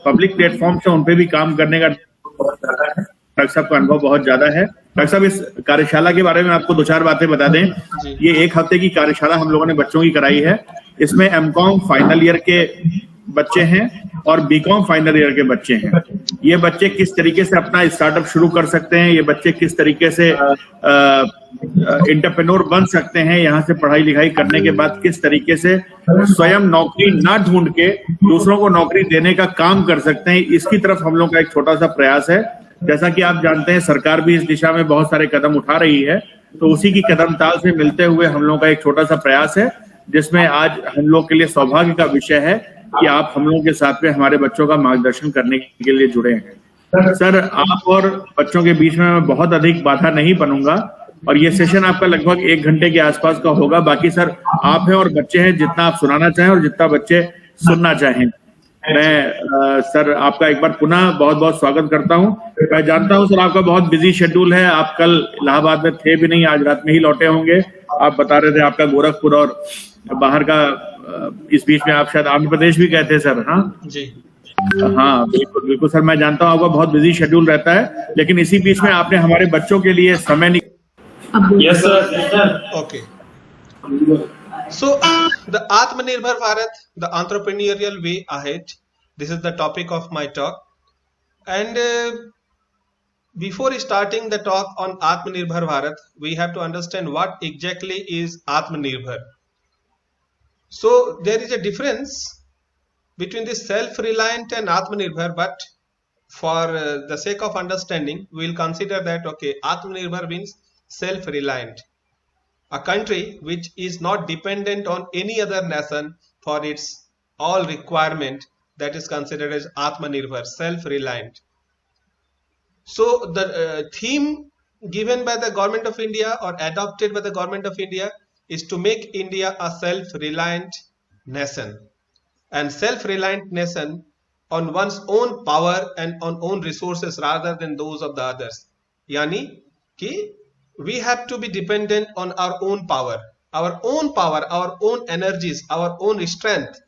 Public platform से उन पे भी काम करने का डॉक्टर साहब का अनुभव बहुत ज्यादा है। डॉक्टर साहब, इस कार्यशाला के बारे में आपको 2-4 बातें बता दें। ये 1 हफ्ते की कार्यशाला हम लोगों ने बच्चों की कराई है। इसमें एमकॉम फाइनल ईयर के बच्चे हैं और बीकॉम फाइनल ईयर के बच्चे हैं। ये बच्चे किस तरीके से अपना स्टार्टअप शुरू कर सकते हैं, ये बच्चे किस तरीके से एंटरप्रेन्योर बन सकते हैं, यहाँ से पढ़ाई लिखाई करने के बाद किस तरीके से स्वयं नौकरी ना ढूंढ के दूसरों को नौकरी देने का काम कर सकते हैं, इसकी तरफ हम लोग का एक छोटा सा प्रयास है। जैसा कि आप जानते हैं, सरकार भी इस दिशा में बहुत सारे कदम उठा रही है, तो उसी की कदम ताल से मिलते हुए हम लोग का एक छोटा सा प्रयास है, जिसमें आज हम लोग के लिए सौभाग्य का विषय है कि आप हम लोगों के साथ में हमारे बच्चों का मार्गदर्शन करने के लिए जुड़े हैं। सर, आप और बच्चों के बीच में मैं बहुत अधिक बाधा नहीं बनूंगा और ये सेशन आपका लगभग 1 घंटे के आसपास का होगा। बाकी सर, आप हैं और बच्चे हैं, जितना आप सुनाना चाहें और जितना बच्चे सुनना चाहें। मैं सर आपका एक बार पुनः बहुत बहुत स्वागत करता हूं। मैं जानता हूं सर आपका बहुत बिजी शेड्यूल है, आप कल इलाहाबाद में थे भी नहीं, आज रात में ही लौटे होंगे। आप बता रहे थे आपका गोरखपुर और बाहर का, इस बीच में आप शायद आंध्र प्रदेश भी गए थे सर। हाँ जी, हाँ बिल्कुल बिल्कुल सर, मैं जानता हूँ आपका बहुत बिजी शेड्यूल रहता है, लेकिन इसी बीच में आपने हमारे बच्चों के लिए समय yes sir, okay. So the Atmanirbhar Bharat, the entrepreneurial way ahead, this is the topic of my talk. And before starting the talk on Atmanirbhar Bharat, we have to understand what exactly is Atmanirbhar. So there is a difference between the self-reliant and Atmanirbhar, but for the sake of understanding, we will consider that okay, Atmanirbhar means self-reliant, a country which is not dependent on any other nation for its all requirement, that is considered as Atmanirbhar, self-reliant. So the theme given by the government of India or adopted by the government of India is to make India a self-reliant nation, and self-reliant nation on one's own power and on own resources rather than those of the others. Yani ki we have to be dependent on our own power, our own energies, our own strength,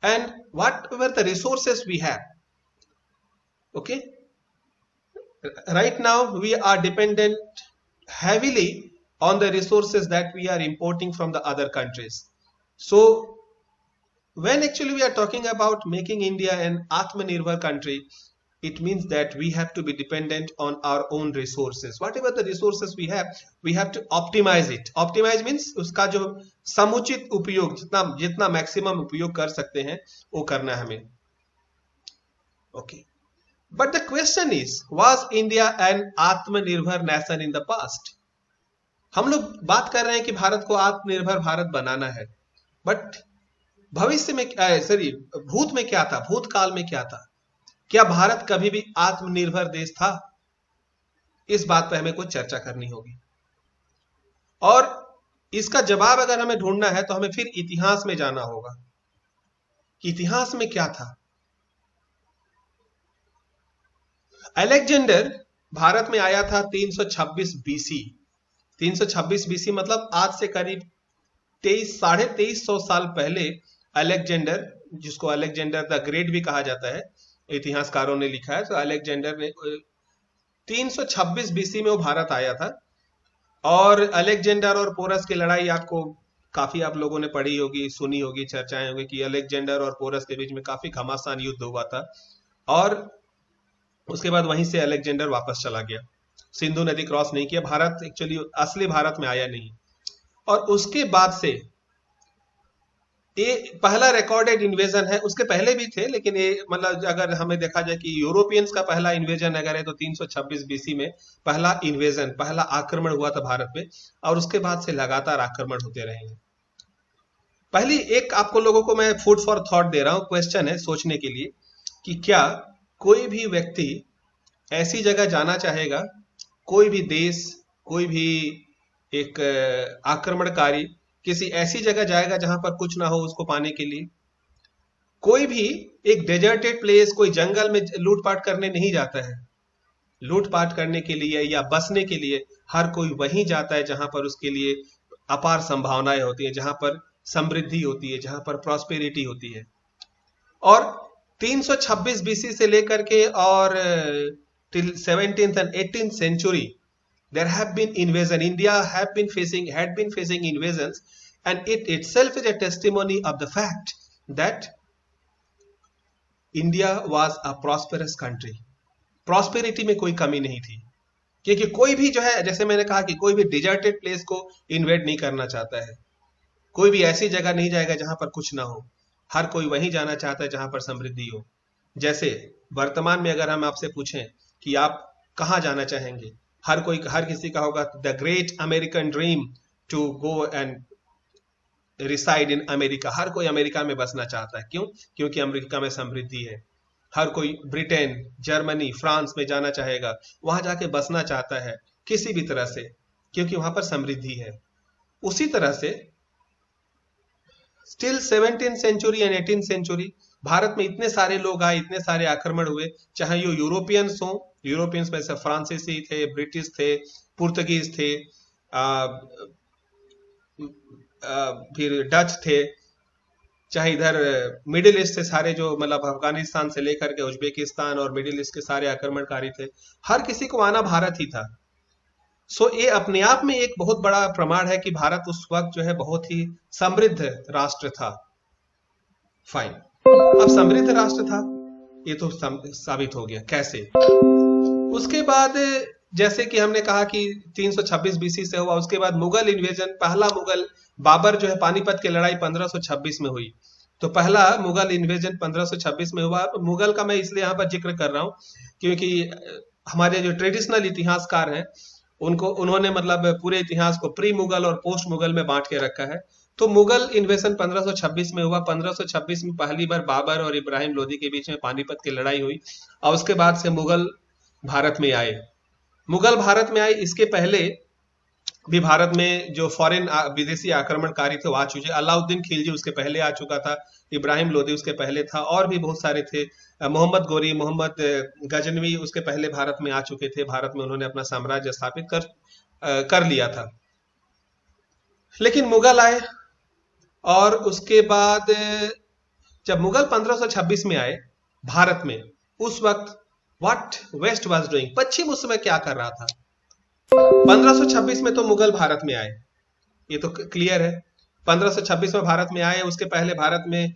and whatever the resources we have. Okay, right now we are dependent heavily on the resources that we are importing from the other countries. So when actually we are talking about making India an Atmanirbhar country, it means that we have to be dependent on our own resources. Whatever the resources we have to optimize it. Optimize means उसका जो समुचित उपयोग, जितना maximum उपयोग कर सकते हैं वो करना है हमें. Okay. But the question is, was India an Atmanirbhar nation in the past? हम लोग बात कर रहे हैं कि भारत को आत्मनिर्भर भारत बनाना है, बट भविष्य में भूत में क्या था, भूतकाल में क्या था? क्या भारत कभी भी आत्मनिर्भर देश था? इस बात पर हमें कुछ चर्चा करनी होगी, और इसका जवाब अगर हमें ढूंढना है तो हमें फिर इतिहास में जाना होगा कि इतिहास में क्या था. अलेक्जेंडर भारत में आया था 326 बीसी. 326 बीसी मतलब आज से करीब 2300 साल पहले अलेक्जेंडर, जिसको अलेक्जेंडर द ग्रेट भी कहा जाता है, इतिहासकारों ने लिखा है. तो अलेक्जेंडर ने 326 बीसी में वो भारत आया था. और अलेक्जेंडर और पोरस की लड़ाई आपको काफी आप लोगों ने पढ़ी होगी, सुनी होगी, चर्चाएं होगी कि अलेक्जेंडर और पोरस के बीच में काफी घमासान युद्ध हुआ था, और उसके बाद वहीं से अलेक्जेंडर वापस चला गया, सिंधु नदी क्रॉस नहीं किया, भारत एक्चुअली असली भारत में आया नहीं. और उसके बाद से ये पहला रिकॉर्डेड इन्वेजन है. उसके पहले भी थे, लेकिन ये मतलब अगर हमें देखा जाए कि यूरोपियंस का पहला इन्वेजन अगर है तो 326 बीसी में पहला इन्वेजन, पहला आक्रमण हुआ था भारत पे, और उसके बाद से लगातार आक्रमण होते रहे हैं. पहली एक आपको लोगों को मैं फूड फॉर थॉट दे रहा हूं, क्वेश्चन है सोचने के लिए कि क्या कोई भी व्यक्ति ऐसी जगह जाना चाहेगा, कोई भी देश, कोई भी एक आक्रमणकारी किसी ऐसी जगह जाएगा जहां पर कुछ ना हो उसको पाने के लिए? कोई भी एक डेजर्टेड प्लेस, कोई जंगल में लूटपाट करने नहीं जाता है. लूटपाट करने के लिए या बसने के लिए हर कोई वहीं जाता है जहां पर उसके लिए अपार संभावनाएं होती है, जहां पर समृद्धि होती है, जहां पर प्रॉस्पेरिटी होती है. और 326 बीसी से लेकर के और till 17th and 18th century there have been invasion. India had been facing invasions, and it itself is a testimony of the fact that India was a prosperous country. Prosperity में कोई कमी नहीं थी, क्योंकि कोई भी जो है, जैसे मैंने कहा कि कोई भी डिजर्टेड प्लेस को इन्वेड नहीं करना चाहता है, कोई भी ऐसी जगह नहीं जाएगा जहां पर कुछ ना हो, हर कोई वहीं जाना चाहता है जहां पर समृद्धि हो। जैसे वर्तमान में अगर हम आपसे पूछें कि आप कहाँ जाना चाहेंगे, हर किसी का होगा the great American dream to go and reside in America. हर कोई अमेरिका में बसना चाहता है। क्यों? क्योंकि अमेरिका में समृद्धि है। हर कोई ब्रिटेन, जर्मनी, फ्रांस में जाना चाहेगा, वहां जाके बसना चाहता है किसी भी तरह से, क्योंकि वहां पर समृद्धि है। उसी तरह से still 17th century and 18th century भारत में इतने सारे लोग आए, इतने सारे आक्रमण हुए, चाहे ये यूरोपियंस हो, यूरोपियंस में से फ्रांसीसी थे, ब्रिटिश थे, पुर्तगीज थे, फिर डच थे, चाहे इधर मिडिल ईस्ट से सारे जो मतलब अफगानिस्तान से लेकर के उज्बेकिस्तान और मिडिल ईस्ट के सारे आक्रमणकारी थे, हर किसी को आना भारत ही था। सो ये अपने आप में एक बहुत बड़ा प्रमाण है कि भारत उस वक्त जो है बहुत ही समृद्ध राष्ट्र था। फाइन, अब समृद्ध राष्ट्र था ये तो साबित हो गया। कैसे? उसके बाद जैसे कि हमने कहा कि 326 बीसी से हुआ, उसके बाद मुगल इन्वेजन, पहला मुगल बाबर जो है पानीपत की लड़ाई 1526 में हुई, तो पहला मुगल इन्वेजन 1526 में हुआ। मुगल का मैं इसलिए यहाँ पर जिक्र कर रहा हूँ क्योंकि हमारे जो ट्रेडिशनल इतिहासकार हैं उन्होंने मतलब पूरे इतिहास को प्री मुगल और पोस्ट मुगल में बांट के रखा है। तो मुगल इन्वेजन 1526 में हुआ। 1526 में पहली बार बाबर और इब्राहिम लोदी के बीच में पानीपत की लड़ाई हुई, और उसके बाद से मुगल भारत में आए। मुगल भारत में आए, इसके पहले भी भारत में जो फॉरेन विदेशी आक्रमणकारी थे वो आ चुके। अलाउद्दीन खिलजी उसके पहले आ चुका था, इब्राहिम लोदी उसके पहले था, और भी बहुत सारे थे। मोहम्मद गोरी, मोहम्मद गजनवी उसके पहले भारत में आ चुके थे। भारत में उन्होंने अपना साम्राज्य स्थापित कर लिया था। लेकिन मुगल आए, और उसके बाद जब मुगल 1526 में आए भारत में, उस वक्त व्हाट वेस्ट वाज डूइंग, पश्चिम उस समय क्या कर रहा था? 1526 में तो मुगल भारत में आए, ये तो क्लियर है। 1526 में भारत में आए, उसके पहले भारत में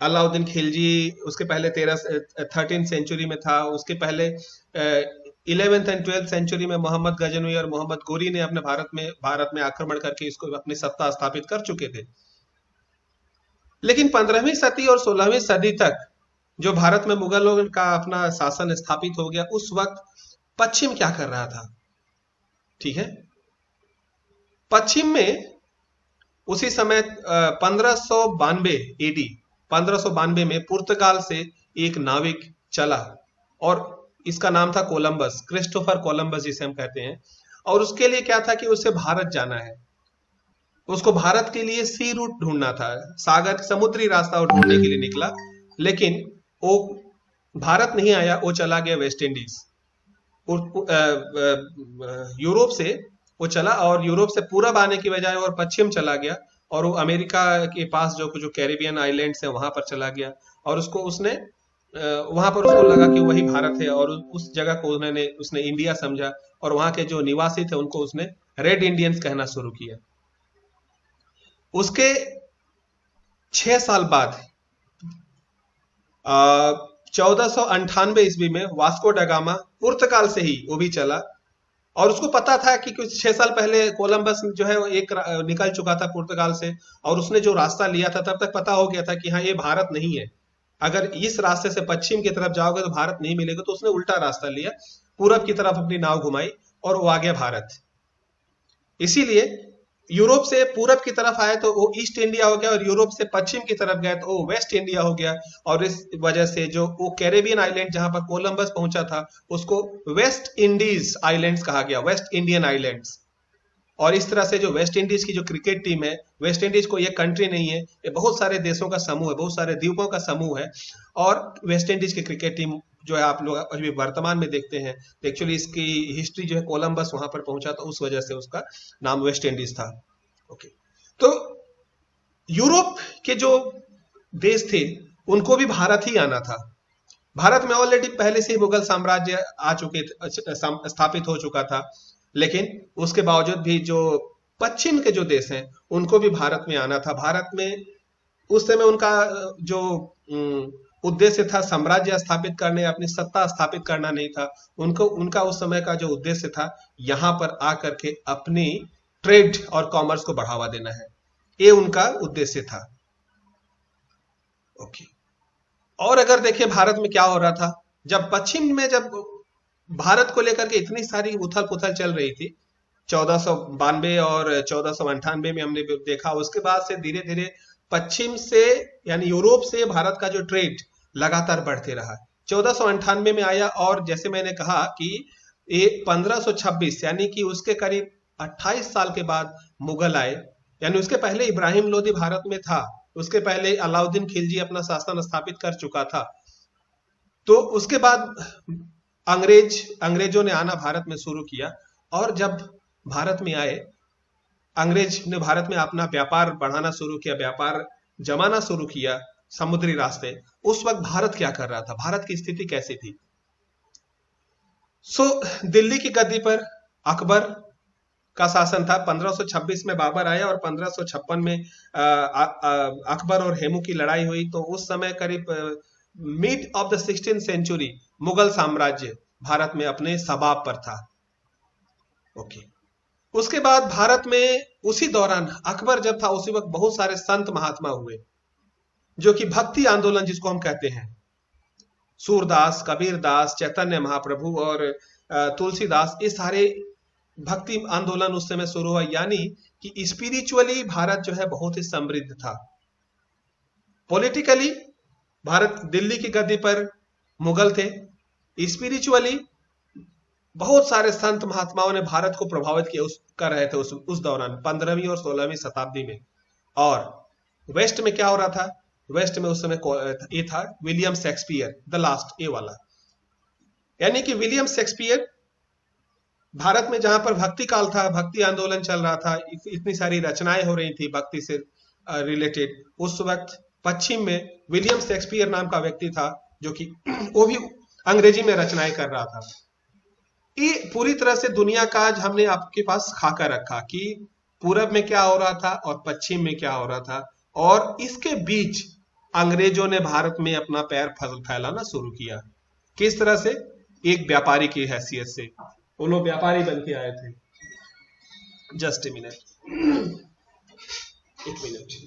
अलाउद्दीन खिलजी, उसके पहले 13th सेंचुरी में था, उसके पहले 11th and 12th सेंचुरी में मोहम्मद गजनवी और मोहम्मद गोरी ने अपने भारत में आक्रमण करके इसको अपनी सत्ता स्थापित कर चुके थे। लेकिन 15वीं सदी और 16वीं सदी तक जो भारत में मुगलों का अपना शासन स्थापित हो गया, उस वक्त पश्चिम क्या कर रहा था? ठीक है, पश्चिम में उसी समय 1592 एडी 1592 में पुर्तगाल से एक नाविक चला, और इसका नाम था कोलंबस, क्रिस्टोफर कोलंबस जिसे हम कहते हैं। और उसके लिए क्या था कि उसे भारत जाना है, उसको भारत के लिए सी रूट ढूंढना था, सागर समुद्री रास्ता ढूंढने के लिए निकला। लेकिन वो भारत नहीं आया, वो चला गया वेस्ट इंडीज। यूरोप से वो चला, और यूरोप से पूरब आने की बजाय और पश्चिम चला गया, और वो अमेरिका के पास जो कैरिबियन आइलैंड्स हैं वहां पर चला गया, और उसने वहां पर उसको लगा कि वही भारत है, और उस जगह को उसने इंडिया समझा, और वहां के जो निवासी थे उनको उसने रेड इंडियंस कहना शुरू किया। उसके 6 साल बाद 1498 ईस्वी में वास्को डा गामा पुर्तगाल से ही वो भी चला, और उसको पता था कि कुछ 6 साल पहले कोलंबस जो है एक निकल चुका था पुर्तगाल से, और उसने जो रास्ता लिया था तब तक पता हो गया था कि हाँ ये भारत नहीं है, अगर इस रास्ते से पश्चिम की तरफ जाओगे तो भारत नहीं मिलेगा। तो उसने उल्टा रास्ता लिया, पूरब की तरफ अपनी नाव घुमाई, और वो आ गया भारत। इसीलिए यूरोप से पूरब की तरफ आए तो वो ईस्ट इंडिया हो गया, और यूरोप से पश्चिम की तरफ गए तो वो वेस्ट इंडिया हो गया। और इस वजह से जो वो कैरेबियन आइलैंड जहां पर कोलंबस पहुंचा था उसको वेस्ट इंडीज आइलैंड्स कहा गया, वेस्ट इंडियन आइलैंड्स। और इस तरह से जो वेस्ट इंडीज की जो क्रिकेट टीम है, वेस्ट इंडीज को ये कंट्री नहीं है, ये बहुत सारे देशों का समूह है, बहुत सारे द्वीपों का समूह है। और वेस्ट इंडीज की क्रिकेट टीम जो है आप लोग अभी वर्तमान में देखते हैं, एक्चुअली इसकी हिस्ट्री जो है कोलंबस वहां पर पहुंचा था, उस वजह से उसका नाम वेस्ट इंडीज था। ओके, तो यूरोप के जो देश थे उनको भी भारत ही आना था। भारत में ऑलरेडी पहले से ही मुगल साम्राज्य आ चुके थे, स्थापित हो चुका था, लेकिन उसके बावजूद भी जो पश्चिम के जो देश हैं उनको भी भारत में आना था। भारत में उस समय उनका जो उद्देश्य था साम्राज्य स्थापित करने, अपनी सत्ता स्थापित करना नहीं था। उनका उस समय का जो उद्देश्य था यहां पर आकर के अपनी ट्रेड और कॉमर्स को बढ़ावा देना है, ये उनका उद्देश्य था। ओके। और अगर देखिए भारत में क्या हो रहा था, जब पश्चिम में जब भारत को लेकर के इतनी सारी उथल पुथल चल रही थी 1492 और 1498 में हमने देखा, उसके बाद से धीरे धीरे पश्चिम से यानी यूरोप से भारत का जो ट्रेड लगातार बढ़ते रहा। 1498 में आया और जैसे मैंने कहा कि ये 1526 यानी कि उसके करीब 28 साल के बाद मुगल आए, यानी उसके पहले इब्राहिम लोदी भारत में था, उसके पहले अलाउद्दीन खिलजी अपना शासन स्थापित कर चुका था। तो उसके बाद अंग्रेजों ने आना भारत में शुरू किया, और जब भारत में आए अंग्रेज ने भारत में अपना व्यापार बढ़ाना शुरू किया, व्यापार जमाना शुरू किया समुद्री रास्ते। उस वक्त भारत क्या कर रहा था, भारत की स्थिति कैसी थी? दिल्ली की गद्दी पर अकबर का शासन था। 1526 में बाबर आया और 1556 में अकबर और हेमू की लड़ाई हुई। तो उस समय करीब mid of the 16th century Mughal साम्राज्य भारत में अपने सबाब पर था। ओके। उसके बाद भारत में उसी दौरान अकबर जब था उसी वक्त बहुत सारे संत महात्मा हुए, जो कि भक्ति आंदोलन जिसको हम कहते हैं, सूरदास, कबीरदास, चैतन्य महाप्रभु और तुलसीदास, ये सारे भक्ति आंदोलन उस समय शुरू हुआ। यानी कि स्पिरिचुअली भारत जो है बहुत ही समृद्ध था। पॉलिटिकली भारत दिल्ली की गद्दी पर मुगल थे, स्पिरिचुअली बहुत सारे संत महात्माओं ने भारत को प्रभावित किया कर रहे थे उस दौरान 15वीं और 16वीं शताब्दी में। और वेस्ट में क्या हो रहा था, वेस्ट में उस समय ये था विलियम शेक्सपियर द लास्ट, ये वाला, यानी कि विलियम शेक्सपियर भारत में जहां पर भक्ति काल था, भक्ति आंदोलन चल रहा था, इतनी सारी रचनाएं हो रही थी भक्ति से रिलेटेड, उस वक्त पश्चिम में विलियम शेक्सपियर नाम का व्यक्ति था जो कि वो भी अंग्रेजी में रचनाएं कर रहा था। ये पूरी तरह से दुनिया का आज हमने आपके पास खाका रखा कि पूरब में क्या हो रहा था और पश्चिम में क्या हो रहा था, और इसके बीच अंग्रेजों ने भारत में अपना पैर फैलाना शुरू किया। किस तरह से? एक व्यापारी की हैसियत से। वो लोग व्यापारी बन के आए थे। जस्ट ए मिनट, एक मिनट।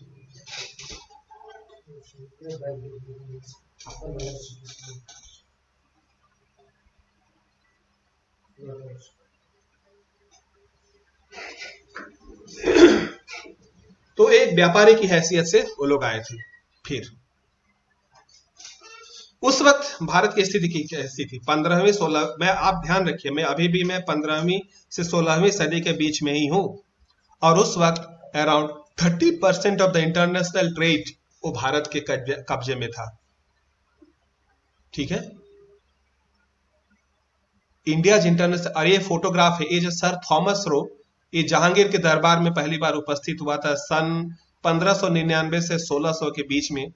तो एक व्यापारी की हैसियत से वो लोग आए थे। फिर उस वक्त भारत की स्थिति की कैसी थी? 15वीं 16 में, आप ध्यान रखिए, मैं अभी भी मैं 15वीं से 16वीं सदी के बीच में ही हूं, और उस वक्त around 30% of the international trade वो भारत के कब्जे में था। ठीक है, इंडिया इंटरनेशनल। और ये फोटोग्राफ है, ये जो सर थॉमस रो, ये जहांगीर के दरबार में पहली बार उपस्थित हुआ था सन 1599 से 1600 के बीच में,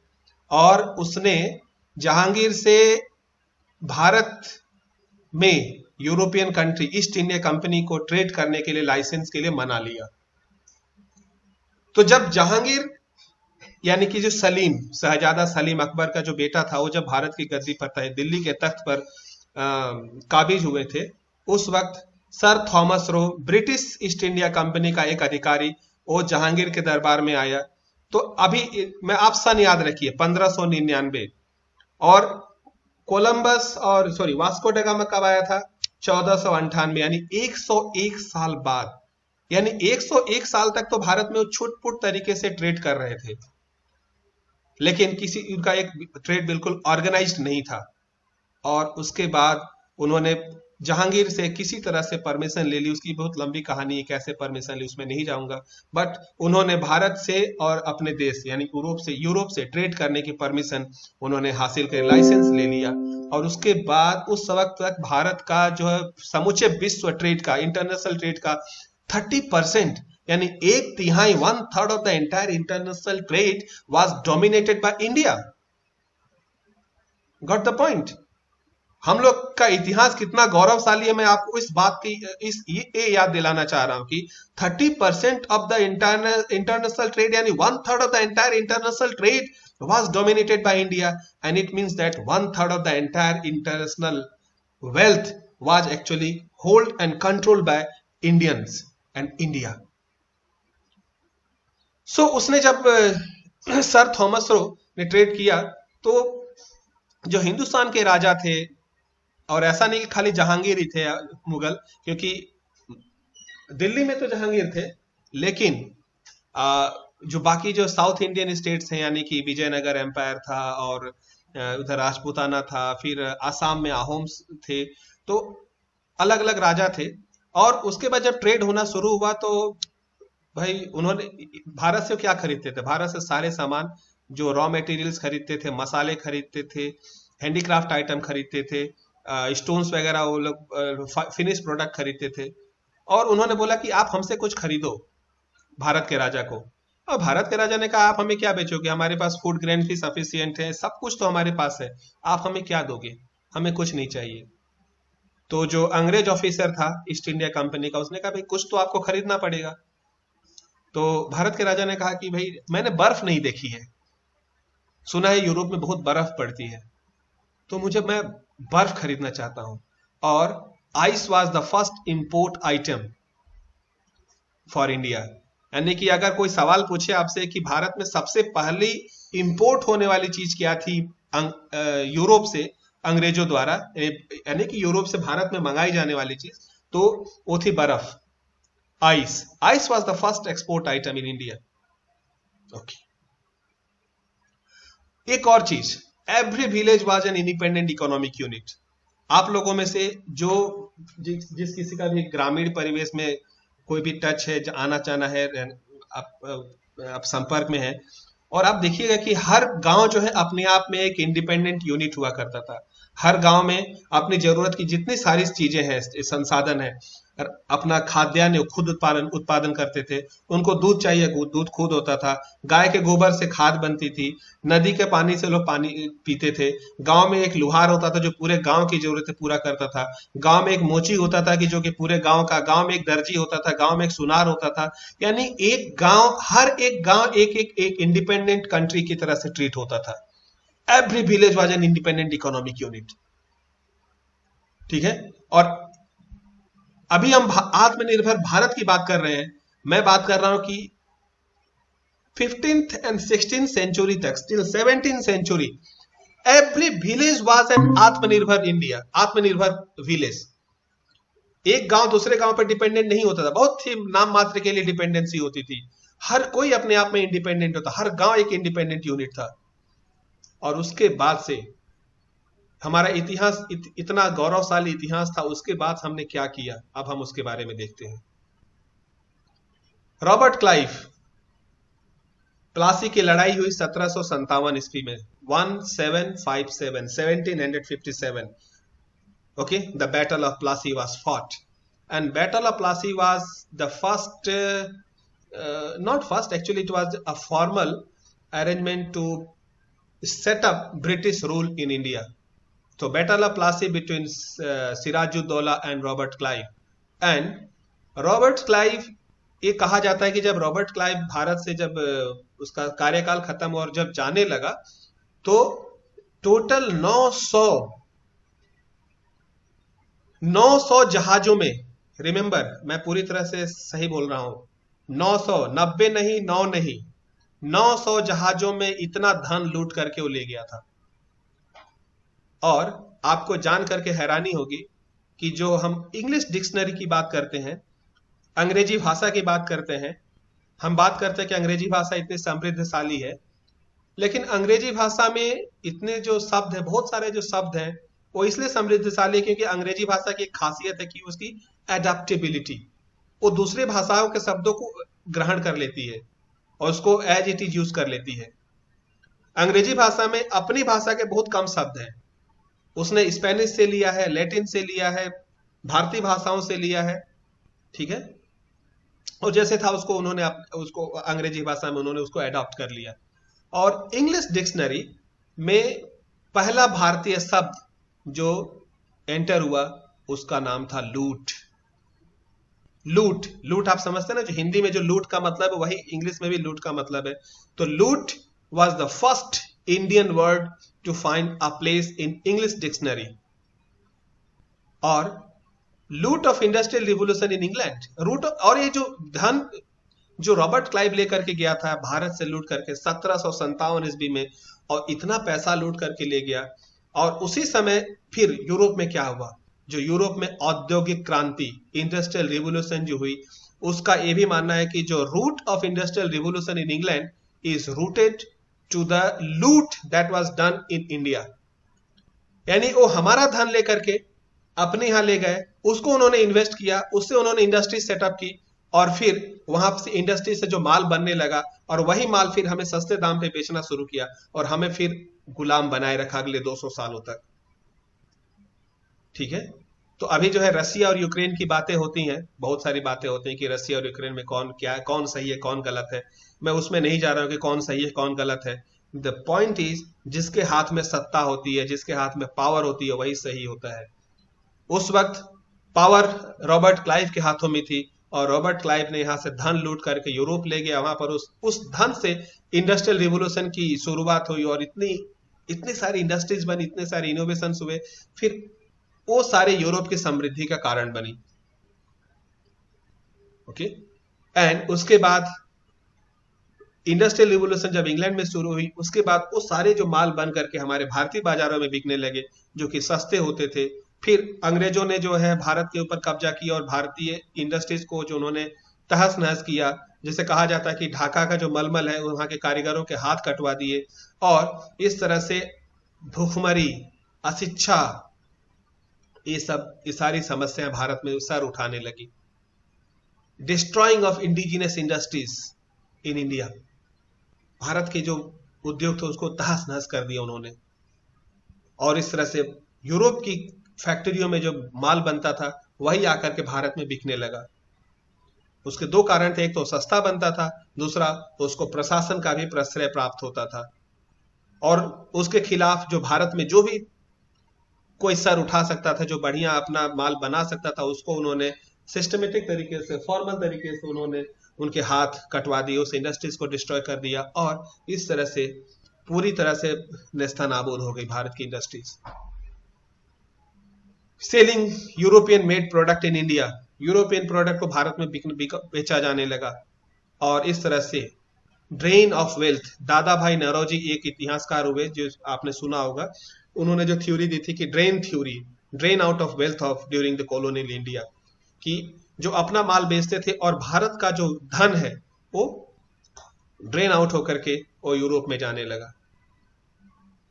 और उसने जहांगीर से भारत में European country east India company को ट्रेड करने के लिए लाइसेंस के लिए मना लिया। तो जब जहांगीर यानी कि जो सलीम, शहजादा सलीम अकबर का जो बेटा था, वो जब भारत की गद्दी पर था, दिल्ली के तख्त पर काबिज हुए थे, उस वक्त sir Thomas Roe, British east India company का एक अधिकारी, वो जहांगीर के दरबार में आया। तो अभी मैं आप सन याद रखिए 1599, और कोलंबस और वास्को ड गामा कब आया था? 1498, यानी 101 साल बाद। यानी 101 साल तक तो भारत में वो छुटपुट तरीके से ट्रेड कर रहे थे, लेकिन किसी उनका एक ट्रेड बिल्कुल ऑर्गेनाइज्ड नहीं था। और उसके बाद उन्होंने जहांगीर से किसी तरह से परमिशन ले ली। उसकी बहुत लंबी कहानी है, कैसे परमिशन ली उसमें नहीं जाऊंगा, बट उन्होंने भारत से और अपने देश यानी यूरोप से ट्रेड करने की परमिशन उन्होंने हासिल कर, लाइसेंस ले लिया। और उसके बाद उस वक्त तक भारत का जो है समूचे विश्व ट्रेड का, इंटरनेशनल ट्रेड का 30% यानी 1/3 1/3 of the entire international trade was dominated by India. Got the point? हम लोग का इतिहास कितना गौरवशाली है, मैं आपको इस बात की ये याद दिलाना चाह रहा हूं कि 30% ऑफ द इंटरनेशनल ट्रेड, यानी 1/3 of the entire international trade was dominated by India, and it means that 1/3 of the entire international wealth was actually held and controlled by Indians and India. So उसने जब sir Thomas Roe ने trade किया तो जो हिंदुस्तान के राजा थे, और ऐसा नहीं कि खाली जहांगीर ही थे मुगल, क्योंकि दिल्ली में तो जहांगीर थे, लेकिन जो बाकी जो साउथ इंडियन स्टेट्स हैं, यानी कि विजयनगर एम्पायर था और उधर राजपूताना था, फिर आसाम में आहोम्स थे, तो अलग अलग राजा थे। और उसके बाद जब ट्रेड होना शुरू हुआ तो भाई उन्होंने भारत से क्या खरीदते थे? भारत से सारे सामान, जो रॉ मटेरियल्स खरीदते थे, मसाले खरीदते थे, हैंडीक्राफ्ट आइटम खरीदते थे, स्टोन्स वगैरह, वो लोग फिनिश प्रोडक्ट खरीदते थे। और उन्होंने बोला कि आप हमसे कुछ खरीदो, भारत के राजा को। और भारत के राजा ने कहा आप हमें क्या बेचोगे? हमारे पास फूड ग्रेन भी सफिशियंट है, सब कुछ तो हमारे पास है, आप हमें क्या दोगे? हमें कुछ नहीं चाहिए। तो जो अंग्रेज ऑफिसर था ईस्ट इंडिया कंपनी का, उसने कहा भाई कुछ तो आपको खरीदना पड़ेगा। तो भारत के राजा ने कहा कि भाई मैंने बर्फ नहीं देखी है, सुना है यूरोप में बहुत बर्फ पड़ती है, तो मैं बर्फ खरीदना चाहता हूं। और ice was the first import item for India, यानी कि अगर कोई सवाल पूछे आपसे कि भारत में सबसे पहली इंपोर्ट होने वाली चीज क्या थी यूरोप से अंग्रेजों द्वारा, यानी कि यूरोप से भारत में मंगाई जाने वाली चीज, तो वो थी बर्फ, ice. Ice was the first export item in India. Okay, एक और चीज, every village was an independent economic unit. आप लोगों में से जो जिस किसी का भी ग्रामीण परिवेश में कोई भी टच है, आना जाना है, आप संपर्क में है, और आप देखिएगा कि हर गांव जो है अपने आप में एक इंडिपेंडेंट यूनिट हुआ करता था। हर गांव में अपनी जरूरत की जितनी सारी चीजें हैं, संसाधन है, अपना खाद्यान्न खुद उत्पादन करते थे। उनको दूध चाहिए, दूध खुद होता था। गाय के गोबर से खाद बनती थी। नदी के पानी से लोग पानी पीते थे। गांव में एक लुहार होता था जो पूरे गांव की जरूरतें पूरा करता था। गांव में एक मोची होता था कि जो कि पूरे गांव में एक दर्जी होता था, गांव में एक सुनार होता था। यानी एक गांव, हर एक गांव एक इंडिपेंडेंट कंट्री की तरह से ट्रीट होता था। Every village was an independent economic unit. ठीक है, और अभी हम आत्मनिर्भर भारत की बात कर रहे हैं। मैं बात कर रहा हूं कि 15th and 16th सेंचुरी तक, still 17th century, every village was an आत्मनिर्भर इंडिया, आत्मनिर्भर विलेज। एक गांव दूसरे गांव पर डिपेंडेंट नहीं होता था, बहुत ही नाम मात्र के लिए डिपेंडेंसी होती थी। हर कोई अपने आप में इंडिपेंडेंट होता, हर गांव एक इंडिपेंडेंट यूनिट था। और उसके बाद से हमारा इतिहास इतना गौरवशाली इतिहास था। उसके बाद हमने क्या किया, अब हम उसके बारे में देखते हैं। रॉबर्ट क्लाइव, प्लासी की लड़ाई हुई 1757 ईस्वी में, 1757। Okay, the battle of Plassey was fought, and battle of Plassey was the first, not first actually, it was a formal arrangement to set up British rule in India. So battle of Plassey between Sirajuddaulah and Robert Clive. And Robert Clive, ये कहा जाता है कि जब Robert Clive Bharat से जब उसका कार्यकाल खत्म और जब जाने लगा, तो टोटल 900 जहाजों में, रिमेंबर मैं पूरी तरह से सही बोल रहा हूं, 900, 90 नहीं, 9 नहीं, 900 जहाजों में इतना धन लूट करके वो ले गया था। और आपको जान करके हैरानी होगी कि जो हम इंग्लिश डिक्शनरी की बात करते हैं, अंग्रेजी भाषा की बात करते हैं, हम बात करते हैं कि अंग्रेजी भाषा इतनी समृद्धशाली है, लेकिन अंग्रेजी भाषा में इतने जो शब्द है, बहुत सारे जो शब्द हैं, वो इसलिए समृद्धशाली है क्योंकि अंग्रेजी भाषा की एक खासियत है कि उसकी एडेप्टेबिलिटी, वो दूसरे भाषाओं के शब्दों को ग्रहण कर लेती है और उसको एज इट इज यूज कर लेती है। अंग्रेजी भाषा में अपनी भाषा के बहुत कम शब्द हैं। उसने स्पेनिश से लिया है, लैटिन से लिया है, भारतीय भाषाओं से लिया है। ठीक है, और जैसे था उसको उन्होंने उसको अंग्रेजी भाषा में उन्होंने उसको एडॉप्ट कर लिया। और इंग्लिश डिक्शनरी में पहला भारतीय शब्द जो एंटर हुआ उसका नाम था लूट। लूट, लूट आप समझते हैं ना, जो हिंदी में जो लूट का मतलब है वही इंग्लिश में भी लूट का मतलब है। तो loot was the first Indian word to find a place in English dictionary. और loot of industrial revolution in England, root, और ये जो धन जो रॉबर्ट क्लाइव लेकर के गया था भारत से लूट करके 1757 ईस्वी में, और इतना पैसा लूट करके ले गया। और उसी समय फिर यूरोप में क्या हुआ, जो यूरोप में औद्योगिक क्रांति, इंडस्ट्रियल रिवोल्यूशन जो हुई, उसका यह भी मानना है कि जो root of industrial revolution in England is rooted to the loot that was done in India. यानी वो हमारा धन लेकर के अपने यहां ले गए, उसको उन्होंने इन्वेस्ट किया, उससे उन्होंने इंडस्ट्री सेटअप की, और फिर वहां से इंडस्ट्री से जो माल बनने लगा, और वही माल फिर हमें सस्ते दाम पे बेचना शुरू किया, और हमें फिर गुलाम बनाए रखा अगले 200 सालों तक। ठीक है, तो अभी जो है रसिया और यूक्रेन की बातें होती हैं, बहुत सारी बातें होती हैं कि रसिया और यूक्रेन में कौन क्या, कौन सही है कौन गलत है। मैं उसमें नहीं जा रहा हूं कि कौन सही है कौन गलत है। द पॉइंट इज, जिसके हाथ में सत्ता होती है, जिसके हाथ में पावर होती है, वही सही होता है। उस वक्त पावर रॉबर्ट क्लाइव के हाथों में थी, और रॉबर्ट क्लाइव ने यहां से धन लूट करके यूरोप ले गया। वहां पर उस धन से इंडस्ट्रियल रिवोल्यूशन की शुरुआत हुई, और इतनी सारी इंडस्ट्रीज बनी, इतने सारे इनोवेशन हुए, फिर वो सारे यूरोप की समृद्धि का कारण बनी। ओके, एंड उसके बाद इंडस्ट्रियल रिवोल्यूशन जब इंग्लैंड में शुरू हुई, उसके बाद वो सारे जो माल बन करके हमारे भारतीय बाजारों में बिकने लगे, जो कि सस्ते होते थे। फिर अंग्रेजों ने जो है भारत के ऊपर कब्जा किया, और भारतीय इंडस्ट्रीज को जो उन्होंने तहस नहस किया, जैसे कहा जाता है कि ढाका का जो मलमल है वहां के कारीगरों के हाथ कटवा दिए, और इस तरह से भूखमरी, अशिक्षा, ये सारी समस्याएं भारत में सर उठाने लगी। Destroying of indigenous industries in India, Bharat के जो उद्योग थे उसको तहस नहस कर दिया उन्होंने, और इस तरह से यूरोप की फैक्ट्रियों में जो माल बनता था वही आकर के भारत में बिकने लगा। उसके दो कारण थे, एक तो सस्ता बनता था, दूसरा उसको प्रशासन का भी प्रश्रय प्राप्त होता था, और उसके खिलाफ जो भारत में जो भी कोई सर उठा सकता था, जो बढ़िया अपना माल बना सकता था, उसको उन्होंने सिस्टमेटिक तरीके से, फॉर्मल तरीके से उन्होंने उनके हाथ कटवा दिए, उस इंडस्ट्रीज को डिस्ट्रॉय कर दिया, और इस तरह से पूरी तरह से नेस्तनाबूद हो गई भारत की industries. Selling European made product in India, European product को भारत में बेचा जाने लगा, और इस तरह से ड्रेन ऑफ वेल्थ, दादा भाई नौरोजी एक इतिहासकार हुए जो आपने सुना होगा, उन्होंने जो थ्योरी दी थी कि drain theory, drain out of wealth of during the colonial India, कि जो अपना माल बेचते थे और भारत का जो धन है वो ड्रेन आउट होकर के वो यूरोप में जाने लगा।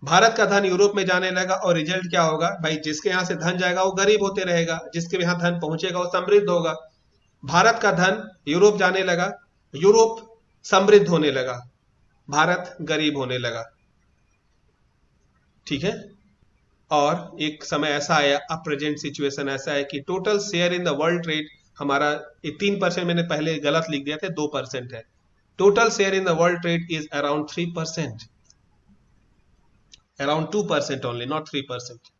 भारत का धन यूरोप में जाने लगा, और रिजल्ट क्या होगा भाई, जिसके यहां से धन जाएगा वो गरीब होते रहेगा, जिसके यहां धन पहुंचेगा वो समृद्ध होगा। भारत का धन यूरोप जाने लगा, यूरोप समृद्ध होने लगा, भारत गरीब होने लगा। ठीक है, और एक समय ऐसा आया, अब प्रेजेंट सिचुएशन ऐसा है कि total share in the world trade हमारा 3%, मैंने पहले गलत लिख दिया था, 2% है। Total share in the world trade is around 3%, around 2% only, not 3%।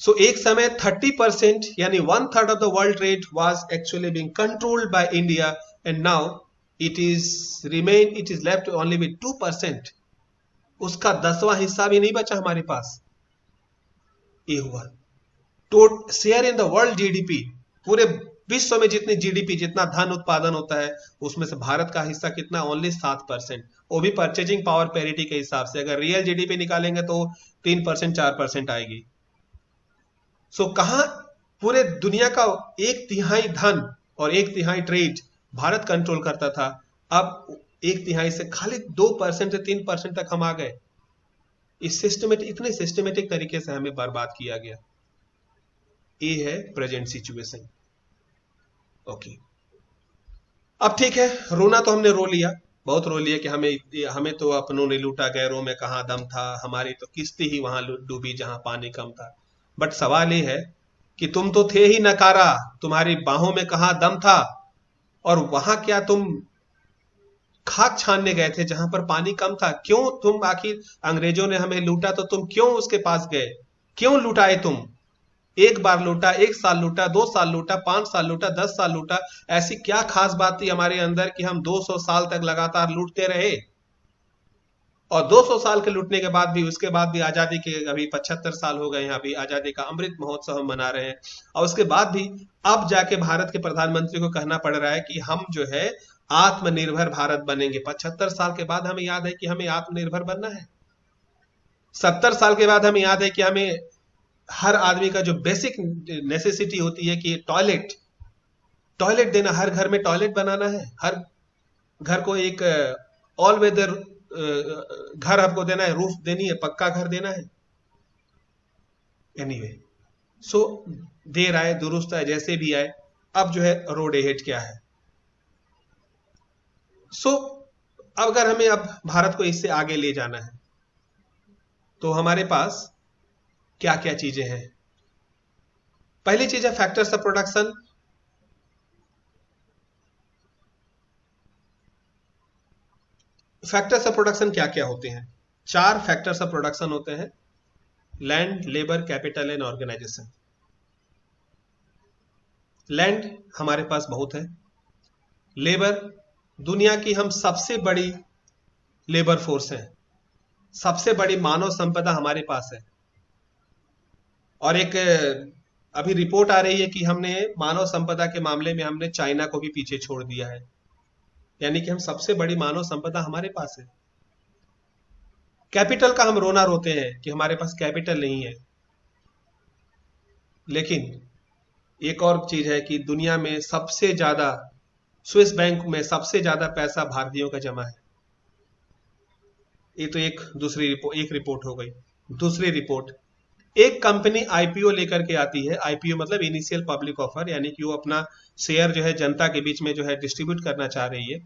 सो एक समय 30% यानी 1/3 of the world trade was actually being controlled by India, and now it is left only with 2%। उसका 10वां हिस्सा भी नहीं बचा हमारे पास। ये हुआ share in the world GDP, पूरे विश्व में जितनी जीडीपी, जितना धन उत्पादन होता है, उसमें से भारत का हिस्सा कितना, ओनली 7%, वो भी परचेजिंग पावर पैरिटी के हिसाब से। अगर रियल जीडीपी निकालेंगे तो 3% 4% आएगी। सो कहां पूरे दुनिया का 1/3 धन और 1/3 ट्रेड भारत कंट्रोल करता था, अब 1/3 से खाली 2% से 3% तक हम आ गए। इस इतने सिस्टमेटिक तरीके से हमें बर्बाद किया गया। ये है प्रेजेंट सिचुएशन। ओके, अब ठीक है, रोना तो हमने रो लिया, बहुत रो लिया कि हमें तो अपनों ने लूटा, गैरों में कहां दम था, हमारी तो किस्ती ही वहां डूबी जहां पानी कम था। बट सवाल ये है कि तुम तो थे ही नकारा, तुम्हारी बाहों में कहां दम था, और वहां क्या तुम खाक छानने गए थे जहां पर पानी कम था। क्यों तुम, आखिर अंग्रेजों ने हमें लूटा तो तुम क्यों उसके पास गए? क्यों लुटाए तुम? एक बार लूटा, 1 साल लूटा, 2 साल लूटा, 5 साल लूटा, 10 साल लूटा। ऐसी क्या खास बात थी हमारे अंदर कि हम 200 साल तक लगातार लूटते रहे? और 200 साल के लूटने के बाद भी, उसके बाद भी आजादी के अभी 75 साल हो गए हैं, अभी आजादी का अमृत महोत्सव हम मना रहे हैं। और उसके बाद भी अब जाके भारत के प्रधानमंत्री को कहना पड़ रहा है कि हम जो है आत्मनिर्भर भारत बनेंगे। 75 साल के बाद हमें याद है कि हमें आत्मनिर्भर बनना है। 70 साल के बाद हमें याद है कि हमें हर आदमी का जो बेसिक नेसेसिटी होती है कि टॉयलेट टॉयलेट देना, हर घर में टॉयलेट बनाना है, हर घर को एक ऑल वेदर घर आपको देना है, रूफ देनी है, पक्का घर देना है। एनीवे, सो देर आए दुरुस्त आए, जैसे भी आए, अब जो है रोड एहेड क्या है। सो अगर हमें अब भारत को इससे आगे ले जाना है तो हमारे पास क्या क्या चीजें हैं? पहली चीज है factors of production. Factors of production क्या क्या होते हैं? 4 फैक्टर्स ऑफ प्रोडक्शन होते हैं: land, labour, capital and organisation. Land हमारे पास बहुत है। लेबर, दुनिया की हम सबसे बड़ी लेबर फोर्स है, सबसे बड़ी मानव संपदा हमारे पास है। और एक अभी रिपोर्ट आ रही है कि हमने मानव संपदा के मामले में हमने चाइना को भी पीछे छोड़ दिया है, यानी कि हम सबसे बड़ी मानव संपदा हमारे पास है। कैपिटल का हम रोना रोते हैं कि हमारे पास कैपिटल नहीं है, लेकिन एक और चीज है कि दुनिया में सबसे ज्यादा, स्विस बैंक में सबसे ज्यादा पैसा भारतीयों का जमा है। ये तो एक रिपोर्ट हो गई। दूसरी रिपोर्ट, एक कंपनी आईपीओ लेकर के आती है। आईपीओ मतलब इनिशियल पब्लिक ऑफर, यानी कि वो अपना शेयर जो है जनता के बीच में जो है डिस्ट्रीब्यूट करना चाह रही है।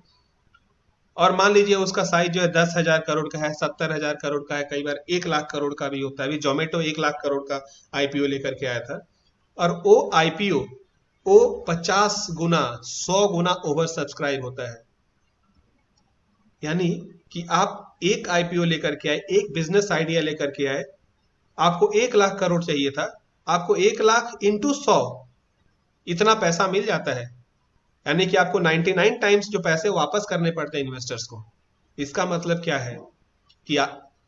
और मान लीजिए उसका साइज जो है 10,000 करोड़ का है, 70,000 करोड़ का है, कई बार 1 लाख करोड़ का भी होता है। अभी जोमेटो 1 लाख करोड़ का आईपीओ लेकर के आया था। और वो आईपीओ वो 50 गुना 100 गुना ओवर सब्सक्राइब होता है। यानी कि आप एक आईपीओ लेकर के आए, एक बिजनेस आइडिया लेकर के आए, आपको 1 लाख करोड़ चाहिए था, आपको 1 लाख इंटू 100 इतना पैसा मिल जाता है। यानी कि आपको 99 टाइम्स जो पैसे वापस करने पड़ते हैं इन्वेस्टर्स को। इसका मतलब क्या है कि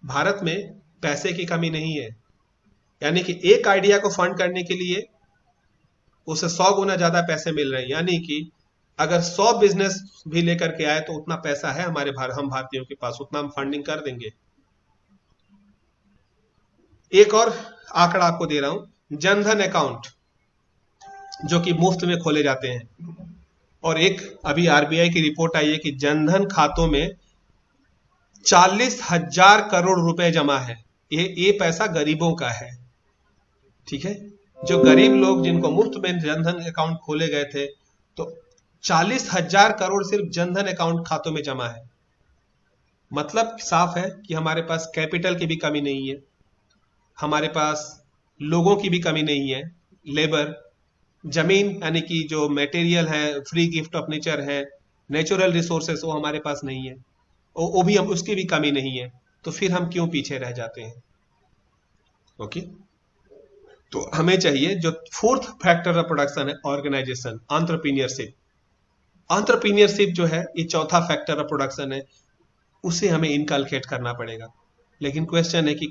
भारत में पैसे की कमी नहीं है। यानी कि एक आइडिया को फंड करने के लिए उसे 100 गुना ज्यादा पैसे मिल रहे हैं। यानी कि अगर 100 बिजनेस भी लेकर के आए तो उतना पैसा है हम भारतीयों के पास, उतना हम फंडिंग कर देंगे। एक और आंकड़ा आपको दे रहा हूं, जनधन अकाउंट जो कि मुफ्त में खोले जाते हैं। और एक अभी आरबीआई की रिपोर्ट आई है कि जनधन खातों में 40,000 करोड़ रुपए जमा है। ये पैसा गरीबों का है, ठीक है। जो गरीब लोग जिनको मुफ्त में जनधन अकाउंट खोले गए थे, तो 40,000 करोड़ सिर्फ जनधन अकाउंट खातों में जमा है। मतलब साफ है कि हमारे पास कैपिटल की भी कमी नहीं है, हमारे पास लोगों की भी कमी नहीं है। लेबर, जमीन यानी कि जो मटेरियल है, फ्री गिफ्ट ऑफ नेचर है, नेचुरल रिसोर्सेस, वो हमारे पास नहीं है, वो भी हम उसकी भी कमी नहीं है। तो फिर हम क्यों पीछे रह जाते हैं? ओके, तो हमें चाहिए जो फोर्थ फैक्टर ऑफ प्रोडक्शन है, ऑर्गेनाइजेशन, एंटरप्रेन्योरशिप। एंटरप्रेन्योरशिप जो है ये चौथा फैक्टर ऑफ प्रोडक्शन है, उसे हमें इनकलकेट करना पड़ेगा। लेकिन क्वेश्चन है कि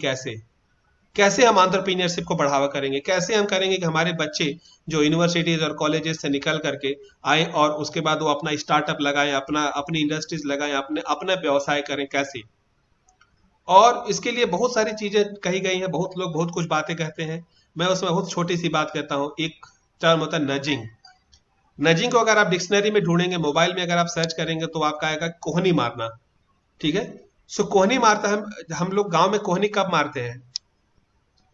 कैसे हम एंटरप्रेन्योरशिप को बढ़ावा करेंगे? कैसे हम करेंगे कि हमारे बच्चे जो यूनिवर्सिटीज और कॉलेजेस से निकल करके आए और उसके बाद वो अपना स्टार्टअप लगाएं, अपनी इंडस्ट्रीज लगाएं, अपना व्यवसाय करें? कैसे? और इसके लिए बहुत सारी चीजें कही गई हैं, बहुत लोग बहुत कुछ बातें कहते हैं। मैं उसमें बहुत छोटी सी बात कहता हूँ। एक टर्म होता है नजिंग। नजिंग को अगर आप डिक्शनरी में ढूंढेंगे, मोबाइल में अगर आप सर्च करेंगे तो आपका आएगा कोहनी मारना, ठीक है। सो कोहनी मारता है, हम लोग गांव में कोहनी कब मारते हैं?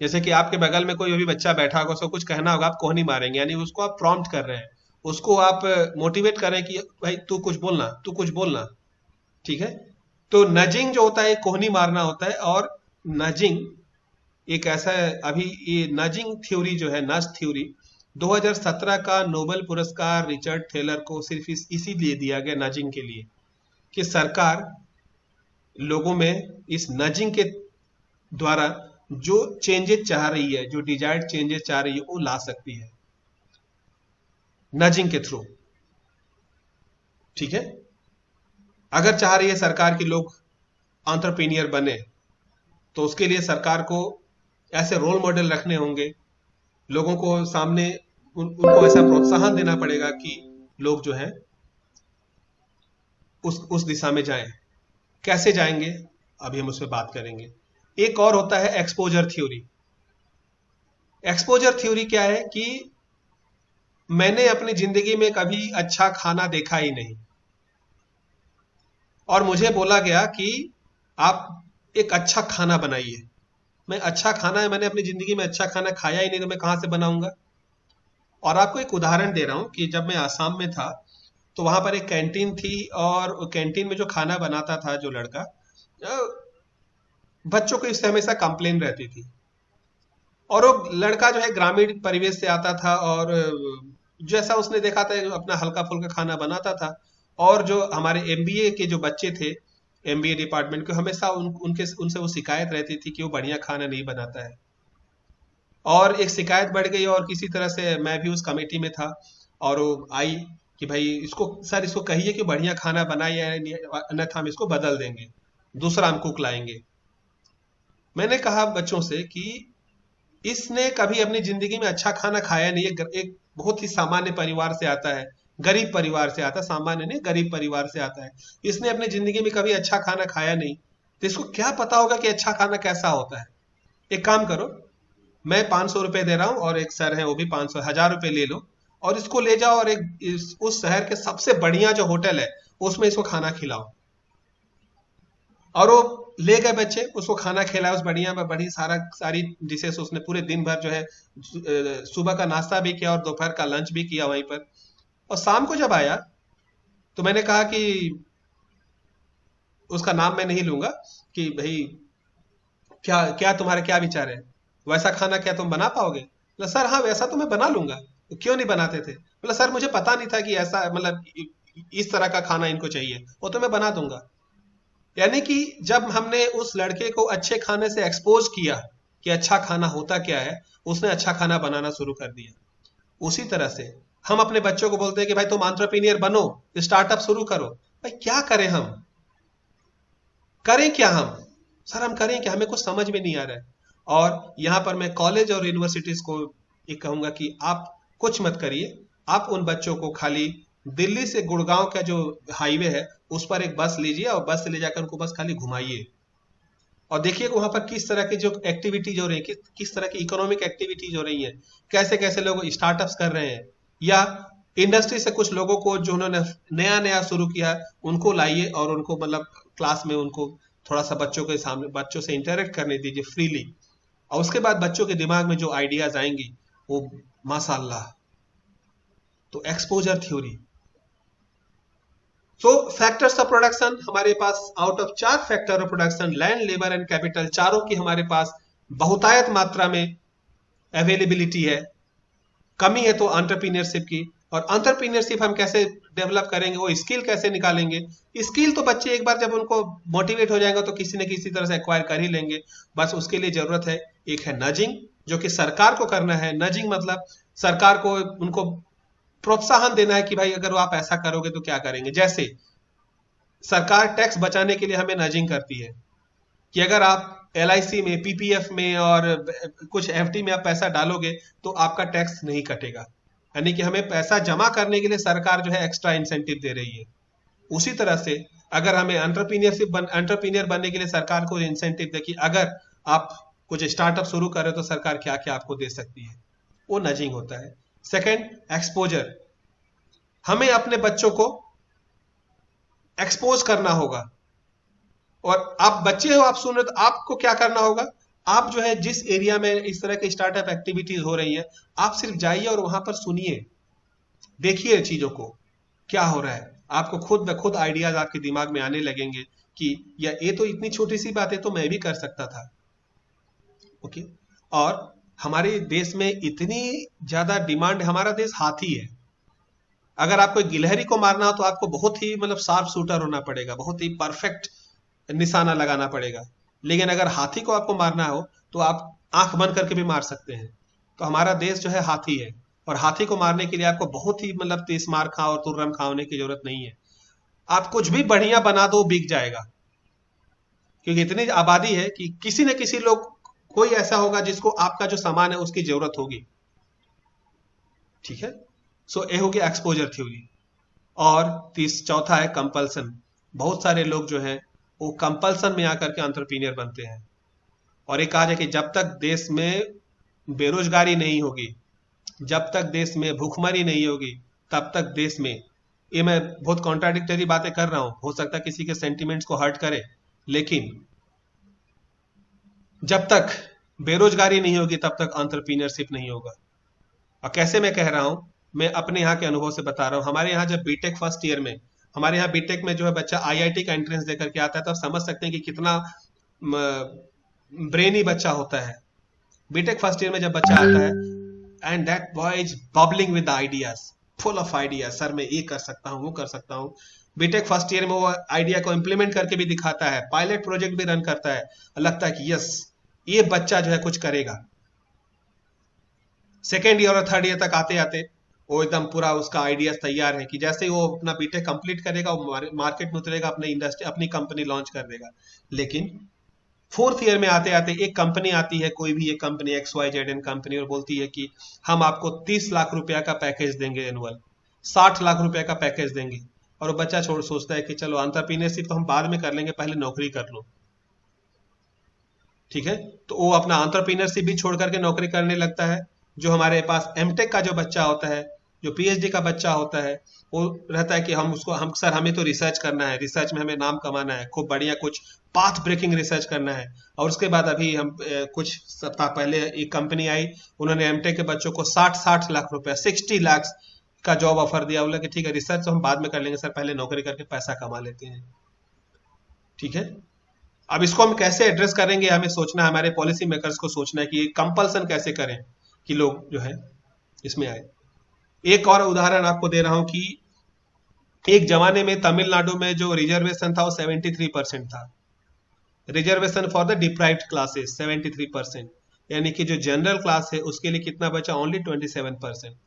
जैसे कि आपके बगल में कोई अभी बच्चा बैठा होगा, उसको कुछ कहना होगा, आप कोहनी मारेंगे, यानी उसको आप प्रॉम्प्ट कर रहे हैं, उसको आप मोटिवेट कर रहे हैं कि भाई तू कुछ बोलना, ठीक है। तो नजिंग जो होता है कोहनी मारना होता है। और नजिंग एक ऐसा है, अभी ये नजिंग थ्योरी जो है, नज थ्योरी, 2017 का नोबेल पुरस्कार रिचर्ड थेलर को सिर्फ इसीलिए दिया गया, नजिंग के लिए, कि सरकार लोगों में इस नजिंग के द्वारा जो चेंजेस चाह रही है, जो डिजायर्ड चेंजेस चाह रही है, वो ला सकती है नजिंग के थ्रू। ठीक है, अगर चाह रही है सरकार कि लोग एंटरप्रेन्योर बने, तो उसके लिए सरकार को ऐसे रोल मॉडल रखने होंगे, लोगों को सामने उनको ऐसा प्रोत्साहन देना पड़ेगा कि लोग जो है उस दिशा में जाएं। कैसे जाएंगे, अभी हम उस पर बात करेंगे। एक और होता है एक्सपोजर थ्योरी। एक्सपोजर थ्योरी क्या है कि मैंने अपनी जिंदगी में कभी अच्छा खाना देखा ही नहीं, और मुझे बोला गया कि आप एक अच्छा खाना बनाइए। मैं अच्छा खाना है, मैंने अपनी जिंदगी में अच्छा खाना खाया ही नहीं, तो मैं कहां से बनाऊंगा। और आपको एक उदाहरण दे रहा हूं कि जब मैं आसाम में था, तो वहां पर एक कैंटीन थी, और कैंटीन में जो खाना बनाता था जो लड़का, बच्चों को इससे हमेशा कंप्लेन रहती थी। और वो लड़का जो है ग्रामीण परिवेश से आता था, और जैसा उसने देखा था अपना हल्का फुल्का खाना बनाता था। और जो हमारे एमबीए के जो बच्चे थे, एमबीए डिपार्टमेंट के, हमेशा उनसे वो शिकायत रहती थी कि वो बढ़िया खाना नहीं बनाता है। और एक शिकायत बढ़ गई, और किसी तरह से मैं भी उस कमेटी में था, और वो आई कि भाई इसको सर, इसको कहिए कि बढ़िया खाना बनाइए, अन्यथा हम इसको बदल देंगे, दूसरा हम कुक लाएंगे। मैंने कहा बच्चों से कि इसने कभी अपनी जिंदगी में अच्छा खाना खाया नहीं है, एक बहुत ही सामान्य परिवार से आता है, गरीब परिवार से आता है, सामान्य नहीं, गरीब परिवार से आता है। इसने अपनी जिंदगी में कभी अच्छा खाना खाया नहीं, तो इसको क्या पता होगा कि अच्छा खाना कैसा होता है। एक काम करो, मैं 500 रुपए दे रहा हूं, और एक सर है वो भी 500, 1000 रुपए ले लो, और इसको ले जाओ और उस शहर के सबसे बढ़िया जो होटल है उसमें इसको खाना खिलाओ। और वो ले गए बच्चे, उसको खाना खिलाया, उस बढ़िया में बड़ी सारी डिशेस उसने पूरे दिन भर जो है सुबह का नाश्ता भी किया और दोपहर का लंच भी किया वहीं पर। और शाम को जब आया, तो मैंने कहा कि उसका नाम मैं नहीं लूंगा, कि भाई क्या क्या तुम्हारे क्या विचार है, वैसा खाना क्या तुम बना पाओगे। बोला सर हाँ, वैसा तो मैं बना लूंगा। तो क्यों नहीं बनाते थे। बोला सर मुझे पता नहीं था कि ऐसा, मतलब इस तरह का खाना इनको चाहिए, वो तो मैं बना दूंगा। यानी कि जब हमने उस लड़के को अच्छे खाने से एक्सपोज किया कि अच्छा खाना होता क्या है, उसने अच्छा खाना बनाना शुरू कर दिया। उसी तरह से हम अपने बच्चों को बोलते हैं कि भाई तुम एंटरप्रेन्योर बनो, स्टार्टअप शुरू करो। भाई क्या करें, हम करें क्या, हम सर हम करें क्या, हमें कुछ समझ में नहीं आ रहा है। और यहां पर मैं कॉलेज और यूनिवर्सिटीज को ये कहूंगा कि आप कुछ मत करिए, आप उन बच्चों को खाली दिल्ली से गुड़गांव का जो हाईवे है उस पर एक बस लीजिए, और बस से ले जाकर उनको बस खाली घुमाइए, और देखिए कि वहां पर किस तरह की जो एक्टिविटीज हो रही है, किस तरह की इकोनॉमिक एक्टिविटीज हो रही है, कैसे कैसे लोग स्टार्टअप्स कर रहे हैं, या इंडस्ट्री से कुछ लोगों को जो उन्होंने नया नया शुरू किया उनको लाइए, और उनको मतलब क्लास में उनको थोड़ा सा बच्चों के सामने, बच्चों से इंटरेक्ट करने दीजिए फ्रीली। और उसके बाद बच्चों के दिमाग में जो आइडियाज आएंगी वो माशाल्लाह। तो exposure theory. So factors of production, हमारे पास out of 4 factor of production, land, labour and capital, चारों की हमारे पास बहुतायत मात्रा में अवेलेबिलिटी है। कमी है तो एंटरप्रेन्योरशिप की। और एंटरप्रेन्योरशिप हम कैसे डेवलप करेंगे, वो स्किल कैसे निकालेंगे। स्किल तो बच्चे एक बार जब उनको मोटिवेट हो जाएंगे तो किसी न किसी तरह से एक्वायर कर ही लेंगे। बस उसके लिए जरूरत है, एक है नजिंग, जो कि सरकार को करना है। नजिंग मतलब सरकार को उनको प्रोत्साहन देना है कि भाई अगर आप ऐसा करोगे तो क्या करेंगे। जैसे सरकार टैक्स बचाने के लिए हमें नजिंग करती है कि अगर आप LIC में, PPF में और कुछ FD में आप पैसा डालोगे तो आपका टैक्स नहीं कटेगा। यानी कि हमें पैसा जमा करने के लिए सरकार जो है एक्स्ट्रा इंसेंटिव दे रही है। उसी तरह से अगर हमें एंटरप्रेन्योर बनने के लिए सरकार को इंसेंटिव दे कि अगर आप कुछ स्टार्टअप शुरू कर रहे हो तो सरकार क्या क्या आपको दे सकती है, वो नजिंग होता है। Second, exposure. हमें अपने बच्चों को एक्सपोज करना होगा। और आप बच्चे हो, आप सुन रहे, तो आपको क्या करना होगा, आप जो है जिस एरिया में इस तरह की स्टार्टअप एक्टिविटीज हो रही है, आप सिर्फ जाइए और वहां पर सुनिए, देखिए चीजों को क्या हो रहा है। आपको खुद ब खुद आइडियाज आपके दिमाग में आने लगेंगे कि ये तो इतनी छोटी सी बात है, तो मैं भी कर सकता था। ओके। और हमारे देश में इतनी ज्यादा डिमांड, हमारा देश हाथी है। अगर आपको गिलहरी को मारना हो तो आपको बहुत ही मतलब शार्प शूटर होना पड़ेगा, बहुत ही परफेक्ट निशाना लगाना पड़ेगा। लेकिन अगर हाथी को आपको मारना हो तो आप आंख बंद करके भी मार सकते हैं। तो हमारा देश जो है हाथी है, और हाथी को मारने के लिए आपको बहुत ही मतलब तेज मार खा और तुर्रम खा होने की जरूरत नहीं है। आप कुछ भी बढ़िया बना दो बिक जाएगा, क्योंकि इतनी आबादी है कि किसी न किसी लोग कोई ऐसा होगा जिसको आपका जो सामान है उसकी जरूरत होगी। ठीक है, सो ये होगी एक्सपोजर थ्योरी। और चौथा है कंपल्सन। बहुत सारे लोग जो है वो कंपल्सन में आकर के एंटरप्रेन्योर बनते हैं। और ये कहा जाए कि जब तक देश में बेरोजगारी नहीं होगी, जब तक देश में भूखमरी नहीं होगी, तब तक देश में, ये मैं बहुत कॉन्ट्राडिक्टरी बातें कर रहा हूं, हो सकता है किसी के सेंटिमेंट्स को हर्ट करे, लेकिन जब तक बेरोजगारी नहीं होगी तब तक एंटरप्रेन्योरशिप नहीं होगा। और कैसे मैं कह रहा हूं, मैं अपने यहाँ के अनुभव से बता रहा हूं। हमारे यहाँ जब बीटेक फर्स्ट ईयर में, हमारे यहाँ बीटेक में जो है बच्चा आईआईटी का एंट्रेंस देकर के आता है, तो आप समझ सकते हैं कि कितना ब्रेनी बच्चा होता है। बीटेक फर्स्ट ईयर में जब बच्चा आता है, and that boy is bubbling with ideas, full of ideas, sir मैं ये कर सकता हूँ, वो कर सकता हूँ। बीटेक फर्स्ट ईयर में वो आइडिया को इंप्लीमेंट करके भी दिखाता है, पायलट प्रोजेक्ट भी रन करता है, लगता है कि यस ये बच्चा जो है कुछ करेगा। सेकेंड ईयर और थर्ड ईयर तक आते आते वो एकदम पूरा उसका आइडियाज तैयार है कि जैसे ही वो अपना बीटेक कंप्लीट करेगा वो मार्केट में उतरेगा, अपने इंडस्ट्री अपनी कंपनी लॉन्च कर देगा। लेकिन फोर्थ ईयर में आते आते एक कंपनी आती है, कोई भी एक कंपनी XYZ कंपनी, और बोलती है कि हम आपको 30 लाख रुपया का पैकेज देंगे, एनुअल 60 लाख रुपया का पैकेज देंगे। और वो बच्चा सोचता है कि चलो एंटरप्रेन्योरशिप तो हम बाद में कर लेंगे, पहले नौकरी कर लो। ठीक है, तो वो अपना एंटरप्रेन्योरशिप भी छोड़ करके नौकरी करने लगता है। जो हमारे पास एमटेक का जो बच्चा होता है, जो पीएचडी का बच्चा होता है, वो रहता है कि हम सर हमें तो रिसर्च करना है, रिसर्च में हमें नाम कमाना है, खूब बढ़िया कुछ पाथ ब्रेकिंग रिसर्च करना है। और उसके बाद अभी हम कुछ सप्ताह पहले एक कंपनी आई, उन्होंने एमटेक के बच्चों को 60 लाख रुपया 60 लाख का जॉब ऑफर दिया। बोला कि ठीक है रिसर्च तो हम बाद में कर लेंगे सर, पहले नौकरी करके पैसा कमा लेते हैं। ठीक है, अब इसको हम कैसे एड्रेस करेंगे, हमें सोचना है, हमारे पॉलिसी मेकर्स को सोचना है कि कंपल्सन कैसे करें कि लोग जो है इसमें आए। एक और उदाहरण आपको दे रहा हूं कि एक जमाने में तमिलनाडु में जो रिजर्वेशन था वो 73% था, reservation for the deprived classes 73%, यानी कि जो जनरल क्लास है उसके लिए कितना बचा, ओनली 27%।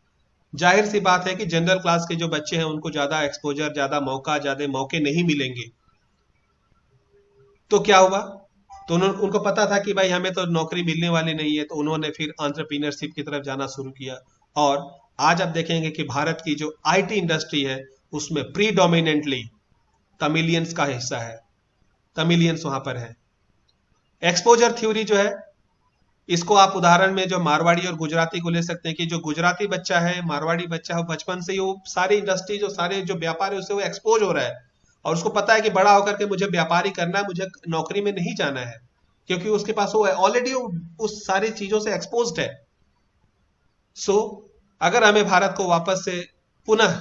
जाहिर सी बात है कि जनरल क्लास के जो बच्चे हैं उनको ज्यादा एक्सपोजर, ज्यादा मौके नहीं मिलेंगे। तो क्या हुआ, तो उनको पता था कि भाई हमें तो नौकरी मिलने वाली नहीं है, तो उन्होंने फिर एंटरप्रेन्योरशिप की तरफ जाना शुरू किया। और आज आप देखेंगे कि भारत की जो आईटी इंडस्ट्री है उसमें प्रीडोमिनेंटली तमिलियंस का हिस्सा है, तमिलियंस वहां पर है। एक्सपोजर थ्योरी जो है, इसको आप उदाहरण में जो मारवाड़ी और गुजराती को ले सकते हैं कि जो गुजराती बच्चा है, मारवाड़ी बच्चा है, बचपन से ही वो सारी इंडस्ट्री, जो सारे जो व्यापार है उससे वो एक्सपोज हो रहा है, और उसको पता है कि बड़ा होकर के मुझे व्यापारी करना है, मुझे नौकरी में नहीं जाना है, क्योंकि उसके पास वो ऑलरेडी उस सारी चीजों से एक्सपोज्ड है। सो अगर हमें भारत को वापस से पुनः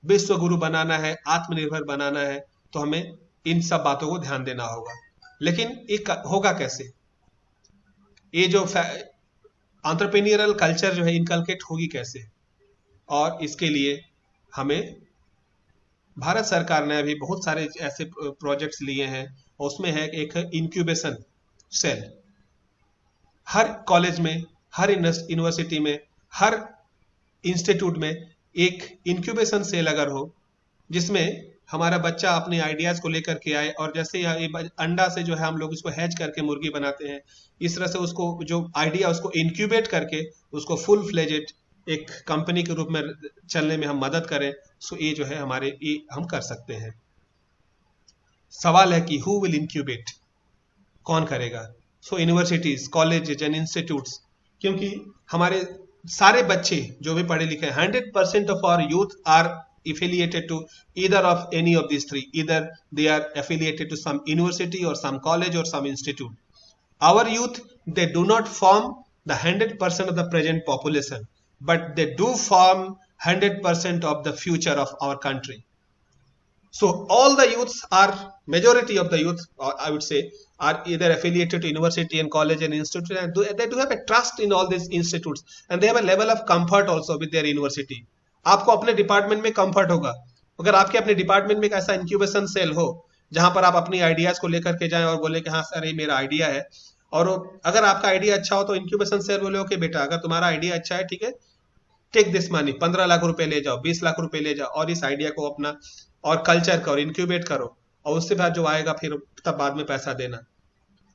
विश्व गुरु बनाना है, आत्मनिर्भर बनाना है, तो हमें इन सब बातों को ध्यान देना होगा। लेकिन ये होगा कैसे, ये जो एंटरप्रेन्योरियल कल्चर जो है इनकलकेट होगी कैसे? और इसके लिए हमें भारत सरकार ने अभी बहुत सारे ऐसे प्रोजेक्ट्स लिए हैं, उसमें है एक इंक्यूबेशन सेल। हर कॉलेज में, हर यूनिवर्सिटी में, हर इंस्टीट्यूट में एक इंक्यूबेशन सेल अगर हो, जिसमें हमारा बच्चा अपने आइडियाज को लेकर के आए, और जैसे ये अंडा से जो है हम लोग इसको हैच करके मुर्गी बनाते हैं, इस तरह से उसको जो आइडिया उसको इंक्यूबेट करके उसको फुल फ्लेजेड एक कंपनी के रूप में चलने में हम मदद करें। सो ये जो है हमारे, ये हम कर सकते हैं। सवाल है कि हु विल इंक्यूबेट, कौन करेगा? सो यूनिवर्सिटीज, कॉलेजेज एंड इंस्टीट्यूट्स, क्योंकि हमारे सारे बच्चे जो भी पढ़े लिखे हैं, 100% of our youth are affiliated to either of any of these three. Either they are affiliated to some university or some college or some institute. Our youth, they do not form the 100% of the present population, but they do form 100% of the future of our country. So all the youths are, majority of the youth, I would say, are either affiliated to university and college and institute, and they do have a trust in all these institutes, and they have a level of comfort also with their university. आपको अपने department में comfort होगा। अगर आपके अपने department में एक ऐसा इंक्यूबेशन सेल हो जहां पर आप अपनी आइडियाज को लेकर के जाएं और बोले कि हाँ सर ये मेरा आइडिया है, और अगर आपका आइडिया अच्छा हो तो इंक्यूबेशन सेल बोले ओके बेटा अगर तुम्हारा आइडिया अच्छा है ठीक है, टेक दिस मनी, 15 लाख रुपए ले जाओ, 20 लाख रुपए ले जाओ और इस आइडिया को अपना और कल्चर करो, इंक्यूबेट करो, और उससे बाद जो आएगा फिर तब बाद में पैसा देना।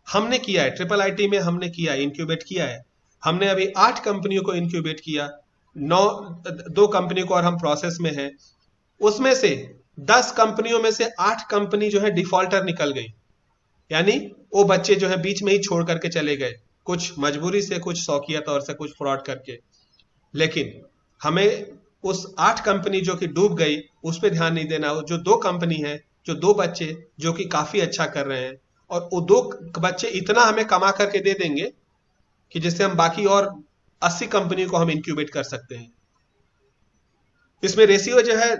हमने किया है, ट्रिपल आईटी में हमने किया है, इंक्यूबेट किया है। हमने अभी 8 कंपनियों को इंक्यूबेट किया, 2 कंपनी को और हम प्रोसेस में हैं। उसमें से 10 कंपनियों में से 8 कंपनी जो है डिफॉल्टर निकल गई, यानी वो बच्चे जो है बीच में ही छोड़ करके चले गए, कुछ मजबूरी से, कुछ शौकिया तौर से, कुछ फ्रॉड करके। लेकिन हमें उस 8 कंपनी जो कि डूब गई उस पर ध्यान नहीं देना। जो 2 कंपनी है, जो 2 बच्चे जो कि काफी अच्छा कर रहे हैं, और वो 2 बच्चे इतना हमें कमा करके दे देंगे कि जिससे हम बाकी और 80 कंपनियों को हम इंक्यूबेट कर सकते हैं। इसमें रेशियो जो है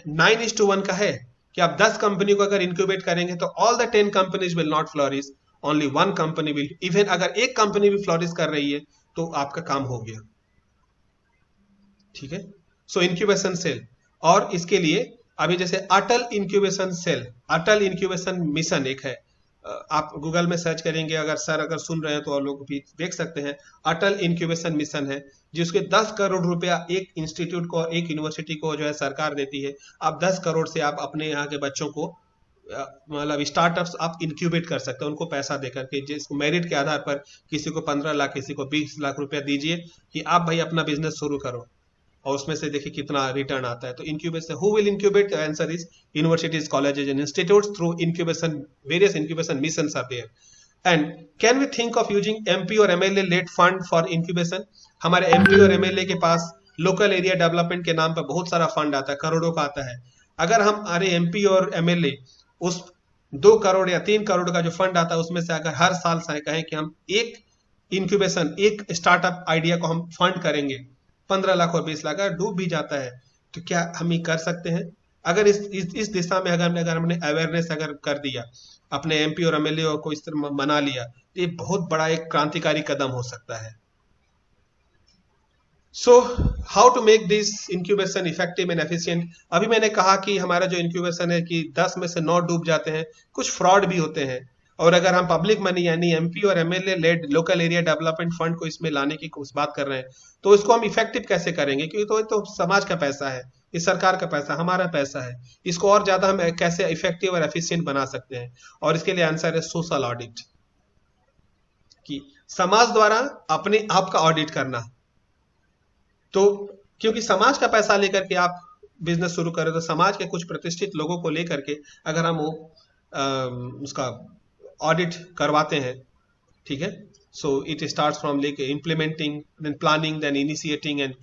9:1 का है कि आप 10 कंपनी को अगर इंक्यूबेट करेंगे तो all the 10 companies will not flourish, only 1 company will. Even अगर एक कंपनी भी फ्लोरिश कर रही है तो आपका काम हो गया, ठीक है। सो इंक्यूबेशन सेल, और इसके लिए अभी जैसे अटल इंक्यूबेशन सेल, अटल इंक्यूबेशन मिशन एक है, आप गूगल में सर्च करेंगे, अगर सर अगर सुन रहे हैं तो और लोग भी देख सकते हैं। अटल इंक्यूबेशन मिशन है जिसके 10 करोड़ रुपया एक इंस्टीट्यूट को, एक यूनिवर्सिटी को जो है सरकार देती है। आप 10 करोड़ से आप अपने यहाँ के बच्चों को मतलब स्टार्टअप्स आप इंक्यूबेट कर सकते हैं, उनको पैसा देकर के, जिसको मेरिट के आधार पर किसी को 15 लाख, किसी को 20 लाख रुपया दीजिए कि आप भाई अपना बिजनेस शुरू करो, और उसमें से देखिए कितना रिटर्न आता है। तो incubation, who will incubate? Answer is universities, colleges and institutes through incubation, various incubation missions are there. And can we think of using MP और MLA LAD fund for incubation? हमारे एमपी और MLA के पास local area development के नाम पर बहुत सारा फंड आता है, करोड़ों का आता है। अगर हमारे एमपी और एमएलए उस 2 करोड़ या 3 करोड़ का जो फंड आता है उसमें से अगर हर साल से कहें कि हम एक इंक्यूबेशन, एक स्टार्टअप आइडिया को हम फंड करेंगे, 15 लाख और 20 लाख, अगर डूब भी जाता है तो क्या हम ही कर सकते हैं? अगर इस दिशा में अगर हमने अवेयरनेस अगर कर दिया, अपने एमपी और एमएलए को इस तरह मना लिया, तो ये बहुत बड़ा एक क्रांतिकारी कदम हो सकता है। So how to make this incubation effective and efficient? अभी मैंने कहा कि हमारा जो इंक्यूबेशन है कि 10 में से 9 डूब जाते हैं, कुछ फ्रॉड भी होते हैं। और अगर हम पब्लिक मनी यानी एमपी और MLA led local area development fund को इसमें लाने की कुछ बात कर रहे हैं, तो इसको हम इफेक्टिव कैसे करेंगे? क्योंकि तो समाज का पैसा है, इस सरकार का पैसा, हमारा पैसा है, इसको और ज्यादा हम कैसे इफेक्टिव और एफिशिएंट बना सकते हैं? और इसके लिए आंसर है सोशल ऑडिट, कि समाज द्वारा अपने आप का ऑडिट करना। तो क्योंकि समाज का पैसा लेकर के आप बिजनेस शुरू करें, तो समाज के कुछ प्रतिष्ठित लोगों को लेकर के अगर हम उसका ऑडिट करवाते हैं, ठीक है, सो इट स्टार्ट्स फ्रॉम लेके implementing, then planning, then initiating, and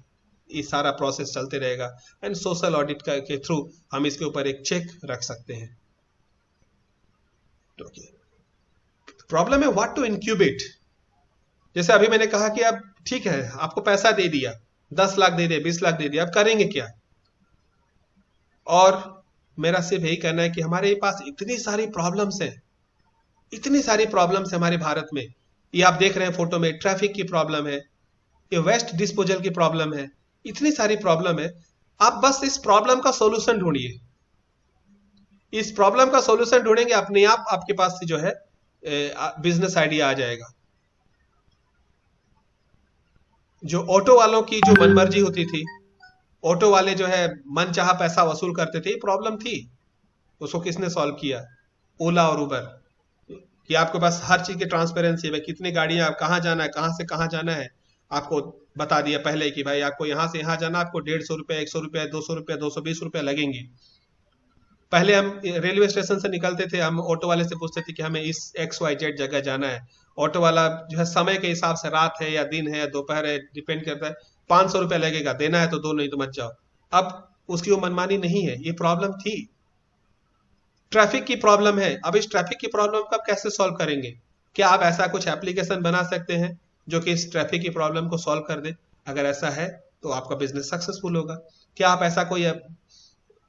ये सारा प्रोसेस चलते रहेगा। एंड सोशल ऑडिट के थ्रू हम इसके ऊपर एक चेक रख सकते हैं। प्रॉब्लम है व्हाट टू इंक्यूबेट। जैसे अभी मैंने कहा कि अब ठीक है, आपको पैसा दे दिया, 10 लाख दे दिया, 20 लाख दे दिया, अब करेंगे क्या? और मेरा सिर्फ यही कहना है कि हमारे पास इतनी सारी प्रॉब्लम्स हैं, इतनी सारी प्रॉब्लम्स है हमारे भारत में। ये आप देख रहे हैं फोटो में, ट्रैफिक की प्रॉब्लम है, ये वेस्ट डिस्पोजल की प्रॉब्लम है, इतनी सारी प्रॉब्लम है। आप बस इस प्रॉब्लम का सॉल्यूशन ढूंढिए, इस प्रॉब्लम का सॉल्यूशन ढूंढेंगे, अपने आप आपके पास जो है बिजनेस आइडिया आ जाएगा। जो ऑटो वालों की जो मनमर्जी होती थी, ऑटो वाले जो है मनचाहा पैसा वसूल करते थे, ये प्रॉब्लम थी, उसको किसने सॉल्व किया? ओला और उबर, कि आपके पास हर चीज की ट्रांसपेरेंसी है, कितनी गाड़ियां, आप कहाँ जाना है, कहाँ से कहाँ जाना है, आपको बता दिया पहले कि भाई आपको यहाँ से यहाँ जाना, आपको 150 रुपया, 100 रुपया, 200 रुपया, 220 रुपया लगेंगे। पहले हम रेलवे स्टेशन से निकलते थे, हम ऑटो वाले से पूछते थे कि हमें इस XYZ जगह जाना है। ऑटो वाला जो है समय के हिसाब से, रात है या दिन है या दोपहर है, डिपेंड करता है, 500 रुपया लगेगा, देना है तो दो, नहीं तो मत जाओ। अब उसकी वो मनमानी नहीं है, ये प्रॉब्लम थी। ट्रैफिक की प्रॉब्लम है, अब इस ट्रैफिक की प्रॉब्लम को आप कैसे सॉल्व करेंगे? क्या आप ऐसा कुछ एप्लीकेशन बना सकते हैं जो कि इस ट्रैफिक की प्रॉब्लम को सॉल्व कर दे? अगर ऐसा है तो आपका बिजनेस सक्सेसफुल होगा। क्या आप ऐसा कोई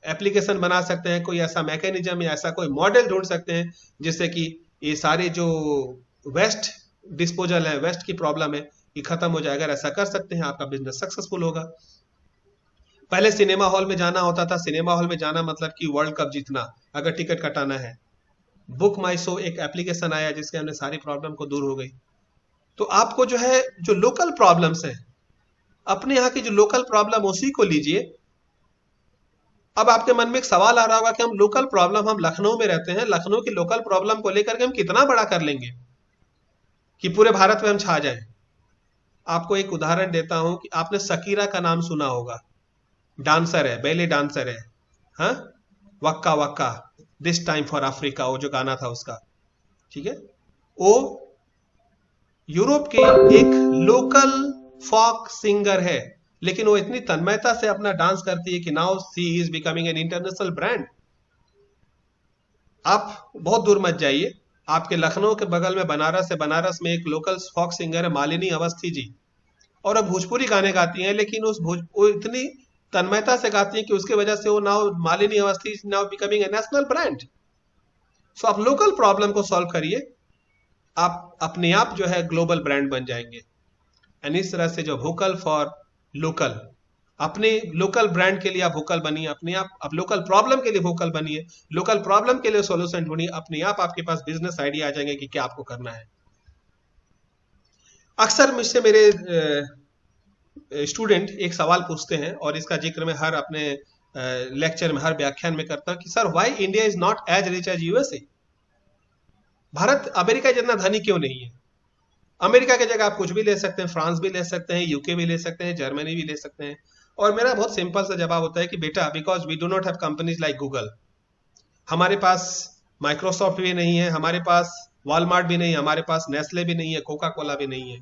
एप्लीकेशन बना सकते हैं, कोई ऐसा मैकेनिज्म या ऐसा कोई मॉडल ढूंढ सकते हैं जिससे कि ये सारे जो वेस्ट डिस्पोजल है, वेस्ट की प्रॉब्लम है, ये खत्म हो जाए? अगर ऐसा कर सकते हैं, आपका बिजनेस सक्सेसफुल होगा। पहले सिनेमा हॉल में जाना होता था, सिनेमा हॉल में जाना मतलब कि वर्ल्ड कप जीतना, अगर टिकट कटाना है। बुक माई शो एक एप्लीकेशन आया जिसके हमने सारी प्रॉब्लम को दूर हो गई। तो आपको जो है जो लोकल प्रॉब्लम्स हैं, अपने यहाँ की जो लोकल प्रॉब्लम उसी को लीजिए। अब आपके मन में एक सवाल आ रहा होगा कि हम लोकल प्रॉब्लम, हम लखनऊ में रहते हैं, लखनऊ की लोकल प्रॉब्लम को लेकर के हम कितना बड़ा कर लेंगे कि पूरे भारत में हम छा जाएं। आपको एक उदाहरण देता हूं कि आपने शकीरा का नाम सुना होगा, डांसर है, बैले डांसर है, हाँ, वक्का वक्का दिस टाइम फॉर अफ्रीका, वो जो गाना था उसका, ठीक है। वो यूरोप के एक लोकल फॉक सिंगर है, लेकिन वो इतनी तन्मयता से अपना डांस करती है कि now she is becoming an international brand. आप बहुत दूर मत जाइए, आपके लखनऊ के बगल में बनारस है, बनारस में एक लोकल फॉक सिंगर है मालिनी अवस्थी जी, और अब भोजपुरी गाने गाती हैं, लेकिन वो इतनी तन्मयता से गाती हैं कि उसकी वजह से वो now Malini Awasthi is now becoming a national brand. So आप लोकल प्रॉब्लम को सॉल्व करिए, आप अपने आप जो है ग्लोबल ब्रांड बन जाएंगे। एंड इस तरह से जो वोकल फॉर लोकल, अपने लोकल ब्रांड के लिए आप वोकल बनिए, अपने आप लोकल प्रॉब्लम के लिए वोकल बनिए, लोकल प्रॉब्लम के लिए सॉल्यूशन ढूंढिए, अपने आप आपके पास बिजनेस आइडिया आ जाएंगे कि क्या आपको करना है। अक्सर मुझसे मेरे स्टूडेंट एक सवाल पूछते हैं, और इसका जिक्र मैं हर अपने लेक्चर में, हर व्याख्यान में करता हूं कि sir why India is not as rich as USA. भारत अमेरिका जितना धनी क्यों नहीं है? अमेरिका की जगह आप कुछ भी ले सकते हैं, फ्रांस भी ले सकते हैं, यूके भी ले सकते हैं, जर्मनी भी ले सकते हैं। और मेरा बहुत सिंपल सा जवाब होता है कि बेटा, because we do not have companies like Google. हमारे पास माइक्रोसॉफ्ट भी नहीं है, हमारे पास वॉलमार्ट भी नहीं है, हमारे पास नेस्ले भी नहीं है, कोका कोला भी नहीं है।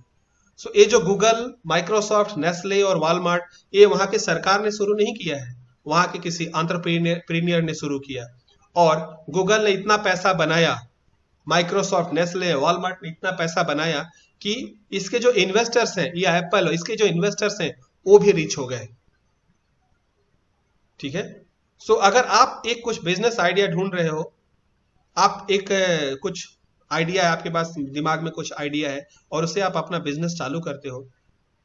सो ये जो गूगल, माइक्रोसॉफ्ट, नेस्ले और वॉलमार्ट, ये वहां की सरकार ने शुरू नहीं किया है, वहां के किसी एंटरप्रेन्योर ने शुरू किया। और गूगल ने इतना पैसा बनाया, माइक्रोसॉफ्ट, नेस्ले, वॉलमार्ट ने इतना पैसा बनाया कि इसके जो इन्वेस्टर्स हैं, या एप्पल, इसके जो इन्वेस्टर्स हैं वो भी रिच हो गए, ठीक है। सो अगर आप एक कुछ बिजनेस आइडिया ढूंढ रहे हो, आप एक कुछ आइडिया है आपके पास, दिमाग में कुछ आइडिया है, और उससे आप अपना बिजनेस चालू करते हो,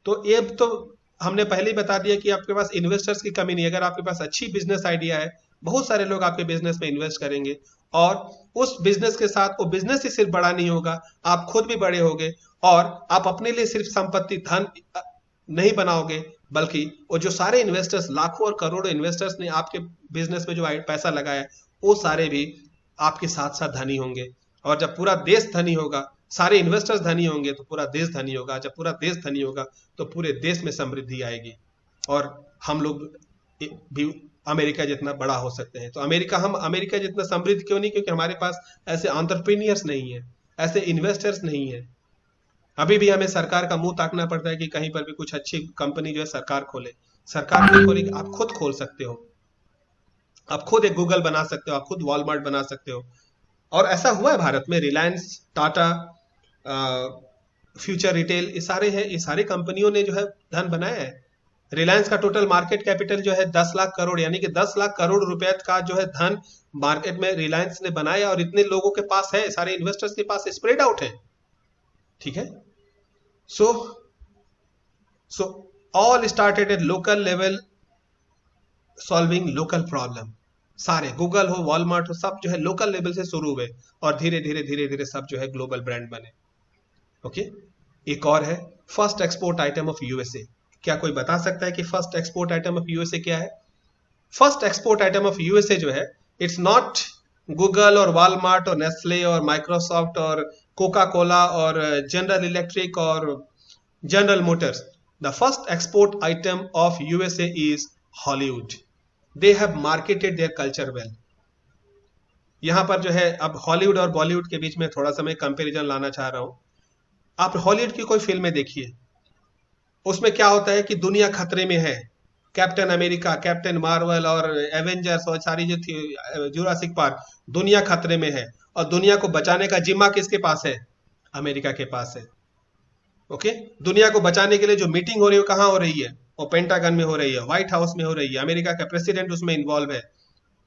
तो ये तो हमने पहले ही बता दिया कि आपके पास इन्वेस्टर्स की कमी नहीं है। अगर आपके पास अच्छी बिजनेस आइडिया है, बहुत सारे लोग आपके बिजनेस में इन्वेस्ट करेंगे, और उस बिजनेस के साथ वो बिजनेस ही सिर्फ बड़ा नहीं होगा, आप खुद भी बड़े होगे, और आप अपने लिए सिर्फ संपत्ति, धन नहीं बनाओगे, बल्कि वो जो सारे इन्वेस्टर्स, लाखों और करोड़ों इन्वेस्टर्स ने आपके बिजनेस में जो पैसा लगाया, वो सारे भी आपके साथ साथ धनी होंगे। और जब पूरा देश धनी होगा, सारे इन्वेस्टर्स धनी होंगे, तो पूरा देश धनी होगा। जब पूरा देश धनी होगा तो पूरे देश में समृद्धि आएगी, और हम लोग भी अमेरिका जितना बड़ा हो सकते हैं। तो हम अमेरिका जितना समृद्ध क्यों नहीं? क्योंकि हमारे पास ऐसे एंटरप्रेन्योर्स नहीं है, ऐसे इन्वेस्टर्स नहीं है। अभी भी हमें सरकार का मुंह ताकना पड़ता है कि कहीं पर भी कुछ अच्छी कंपनी जो है सरकार खोले। सरकार नहीं खोलेगी, आप खुद खोल सकते हो, आप खुद एक गूगल बना सकते हो, आप खुद वॉलमार्ट बना सकते हो। और ऐसा हुआ है भारत में, रिलायंस, टाटा, फ्यूचर रिटेल, ये सारे हैं, ये सारी कंपनियों ने जो है धन बनाया है। रिलायंस का टोटल मार्केट कैपिटल जो है 10 लाख करोड़, यानी कि 10 लाख करोड़ रुपए का जो है धन मार्केट में रिलायंस ने बनाया, और इतने लोगों के पास है, सारे इन्वेस्टर्स के पास स्प्रेड आउट है, ठीक है। So all started at local level, solving local problem. सारे गूगल हो, वॉलमार्ट हो, सब जो है लोकल लेवल से शुरू हुए, और धीरे धीरे सब जो है ग्लोबल ब्रांड बने। ओके, एक और है first export item of USA. क्या कोई बता सकता है कि first export item of USA क्या है? First export item of USA जो है, इट्स नॉट गूगल और वॉलमार्ट और नेस्ले और माइक्रोसॉफ्ट और कोका कोला और जनरल इलेक्ट्रिक और general Motors. The first export item of USA is Hollywood. They have marketed their culture well. यहां पर जो है, अब हॉलीवुड और बॉलीवुड के बीच में थोड़ा सा मैं कंपैरिजन लाना चाह रहा हूं। आप हॉलीवुड की कोई फिल्में देखिए, उसमें क्या होता है कि दुनिया खतरे में है। कैप्टन अमेरिका, कैप्टन मार्वल और एवेंजर्स और सारी जो थी, जुरासिक पार्क, दुनिया खतरे में है, और दुनिया को बचाने का जिम्मा किसके पास है? अमेरिका के पास है। ओके, दुनिया को बचाने के लिए जो मीटिंग हो रही है वो कहाँ हो रही है? वो पेंटागन में हो रही है, व्हाइट हाउस में हो रही है, अमेरिका का प्रेसिडेंट उसमें इन्वॉल्व है,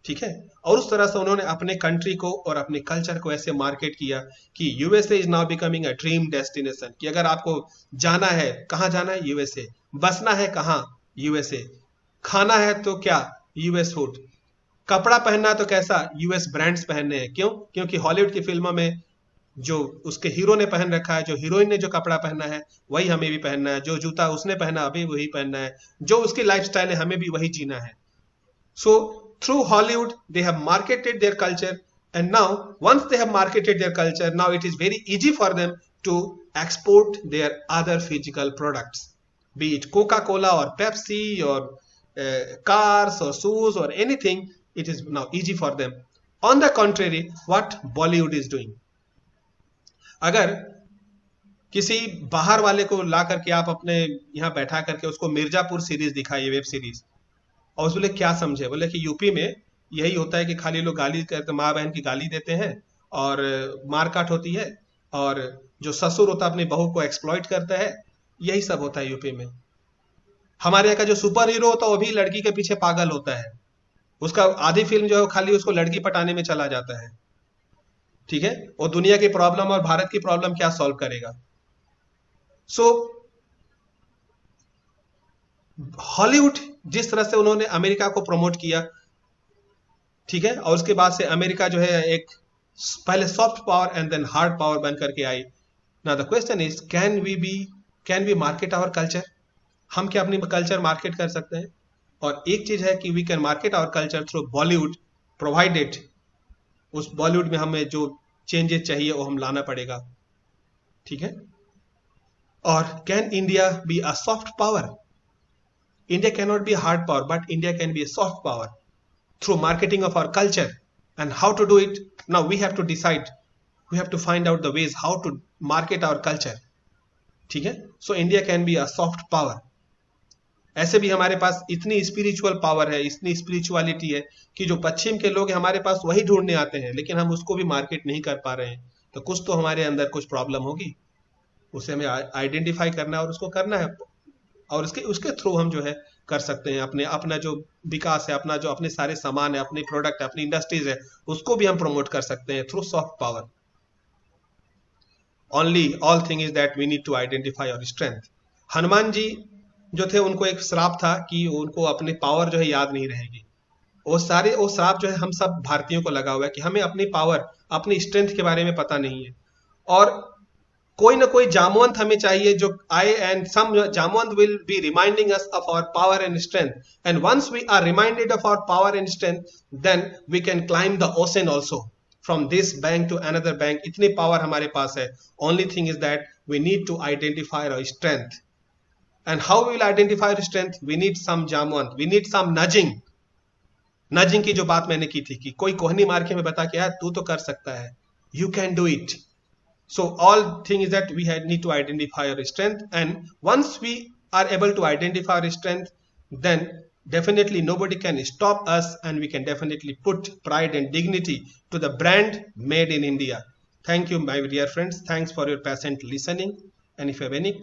ठीक है। और उस तरह से उन्होंने अपने कंट्री को और अपने कल्चर को ऐसे मार्केट किया कि USA is now becoming a dream destination. कि अगर आपको जाना है, कहाँ जाना है? यूएसए। बसना है कहाँ? यूएसए। खाना है तो क्या, यूएस फूड। कपड़ा पहनना तो कैसा, यूएस ब्रांड्स पहनने हैं। क्यों? क्योंकि हॉलीवुड की फिल्मों में जो उसके हीरो ने पहन रखा है, जो हीरोइन ने जो कपड़ा पहनना है वही हमें भी पहनना है, जो जूता उसने पहना अभी वही पहनना है, जो उसकी लाइफस्टाइल है हमें भी वही जीना है। So through Hollywood, they have marketed their culture, and now once they have marketed their culture, now it is very easy for them to export their other physical products, be it Coca-Cola or Pepsi or cars or shoes or anything. It is now easy for them. On the contrary, what Bollywood is doing, अगर किसी बाहर वाले को ला करके आप अपने यहाँ बैठा करके उसको मिर्जापुर सीरीज दिखाइए, वेब सीरीज, और उस बोले क्या समझे, बोले कि यूपी में यही होता है कि खाली लोग गाली करते, माँ बहन की गाली देते हैं और मारकाट होती है, और जो ससुर होता है अपनी बहू को एक्सप्लॉइट करता है, यही सब होता है यूपी में। हमारे यहाँ का जो सुपर हीरो होता है वो भी लड़की के पीछे पागल होता है, उसका आधी फिल्म जो है खाली उसको लड़की पटाने में चला जाता है, ठीक है। वो दुनिया की प्रॉब्लम और भारत की प्रॉब्लम क्या सॉल्व करेगा। सो हॉलीवुड जिस तरह से उन्होंने अमेरिका को प्रमोट किया, ठीक है, और उसके बाद से अमेरिका जो है एक पहले soft power and then hard power बन करके आई। Now the question is, can we market our culture? हम क्या अपनी कल्चर मार्केट कर सकते हैं? और एक चीज है कि we can market our culture through Bollywood, provided उस बॉलीवुड में हमें जो चेंजेस चाहिए वो हम लाना पड़ेगा, ठीक है। और can India be a soft power? India cannot be a hard power, but India can be a soft power through marketing of our culture. And how to do it? Now we have to decide. We have to find out the ways how to market our culture. ठीक है? So India can be a soft power. ऐसे भी हमारे पास इतनी spiritual power है, इतनी spirituality है कि जो पश्चिम के लोग हमारे पास वही ढूंढने आते हैं, लेकिन हम उसको भी मार्केट नहीं कर पा रहे हैं। तो कुछ तो हमारे अंदर कुछ प्रॉब्लम होगी, उसे हमें आइडेंटिफाई करना है और उसको करना है, और उसके थ्रू हम जो है कर सकते हैं अपना जो विकास है, अपना जो अपने सारे सामान है, अपनी प्रोडक्ट है, अपनी इंडस्ट्रीज है, उसको भी हम प्रमोट कर सकते हैं through soft power. Only all thing is that we need to identify our strength. Hanuman ji जो थे उनको एक श्राप था कि उनको अपनी पावर जो है याद नहीं रहेगी। वो श्राप जो है हम सब भारतीयों को लगा हुआ है कि हमें अपनी पावर, अपनी स्ट्रेंथ के बारे में पता नहीं है, और कोई ना कोई जामवंत हमें चाहिए जो आए, and some Jamvant will be reminding us of our power and strength, and once we are reminded of our power and strength, then we can climb the ocean also from this bank to another bank. इतनी power हमारे पास है। Only thing is that we need to identify our strength, and how we will identify our strength? We need some Jamvant, we need some nudging की जो बात मैंने की थी कि कोई कोहनी मार के हमें बता के यार तू तो कर सकता है, you can do it. So all thing is that we need to identify our strength, and once we are able to identify our strength, then definitely nobody can stop us, and we can definitely put pride and dignity to the brand made in India. Thank you, my dear friends. Thanks for your patient listening. And if you have any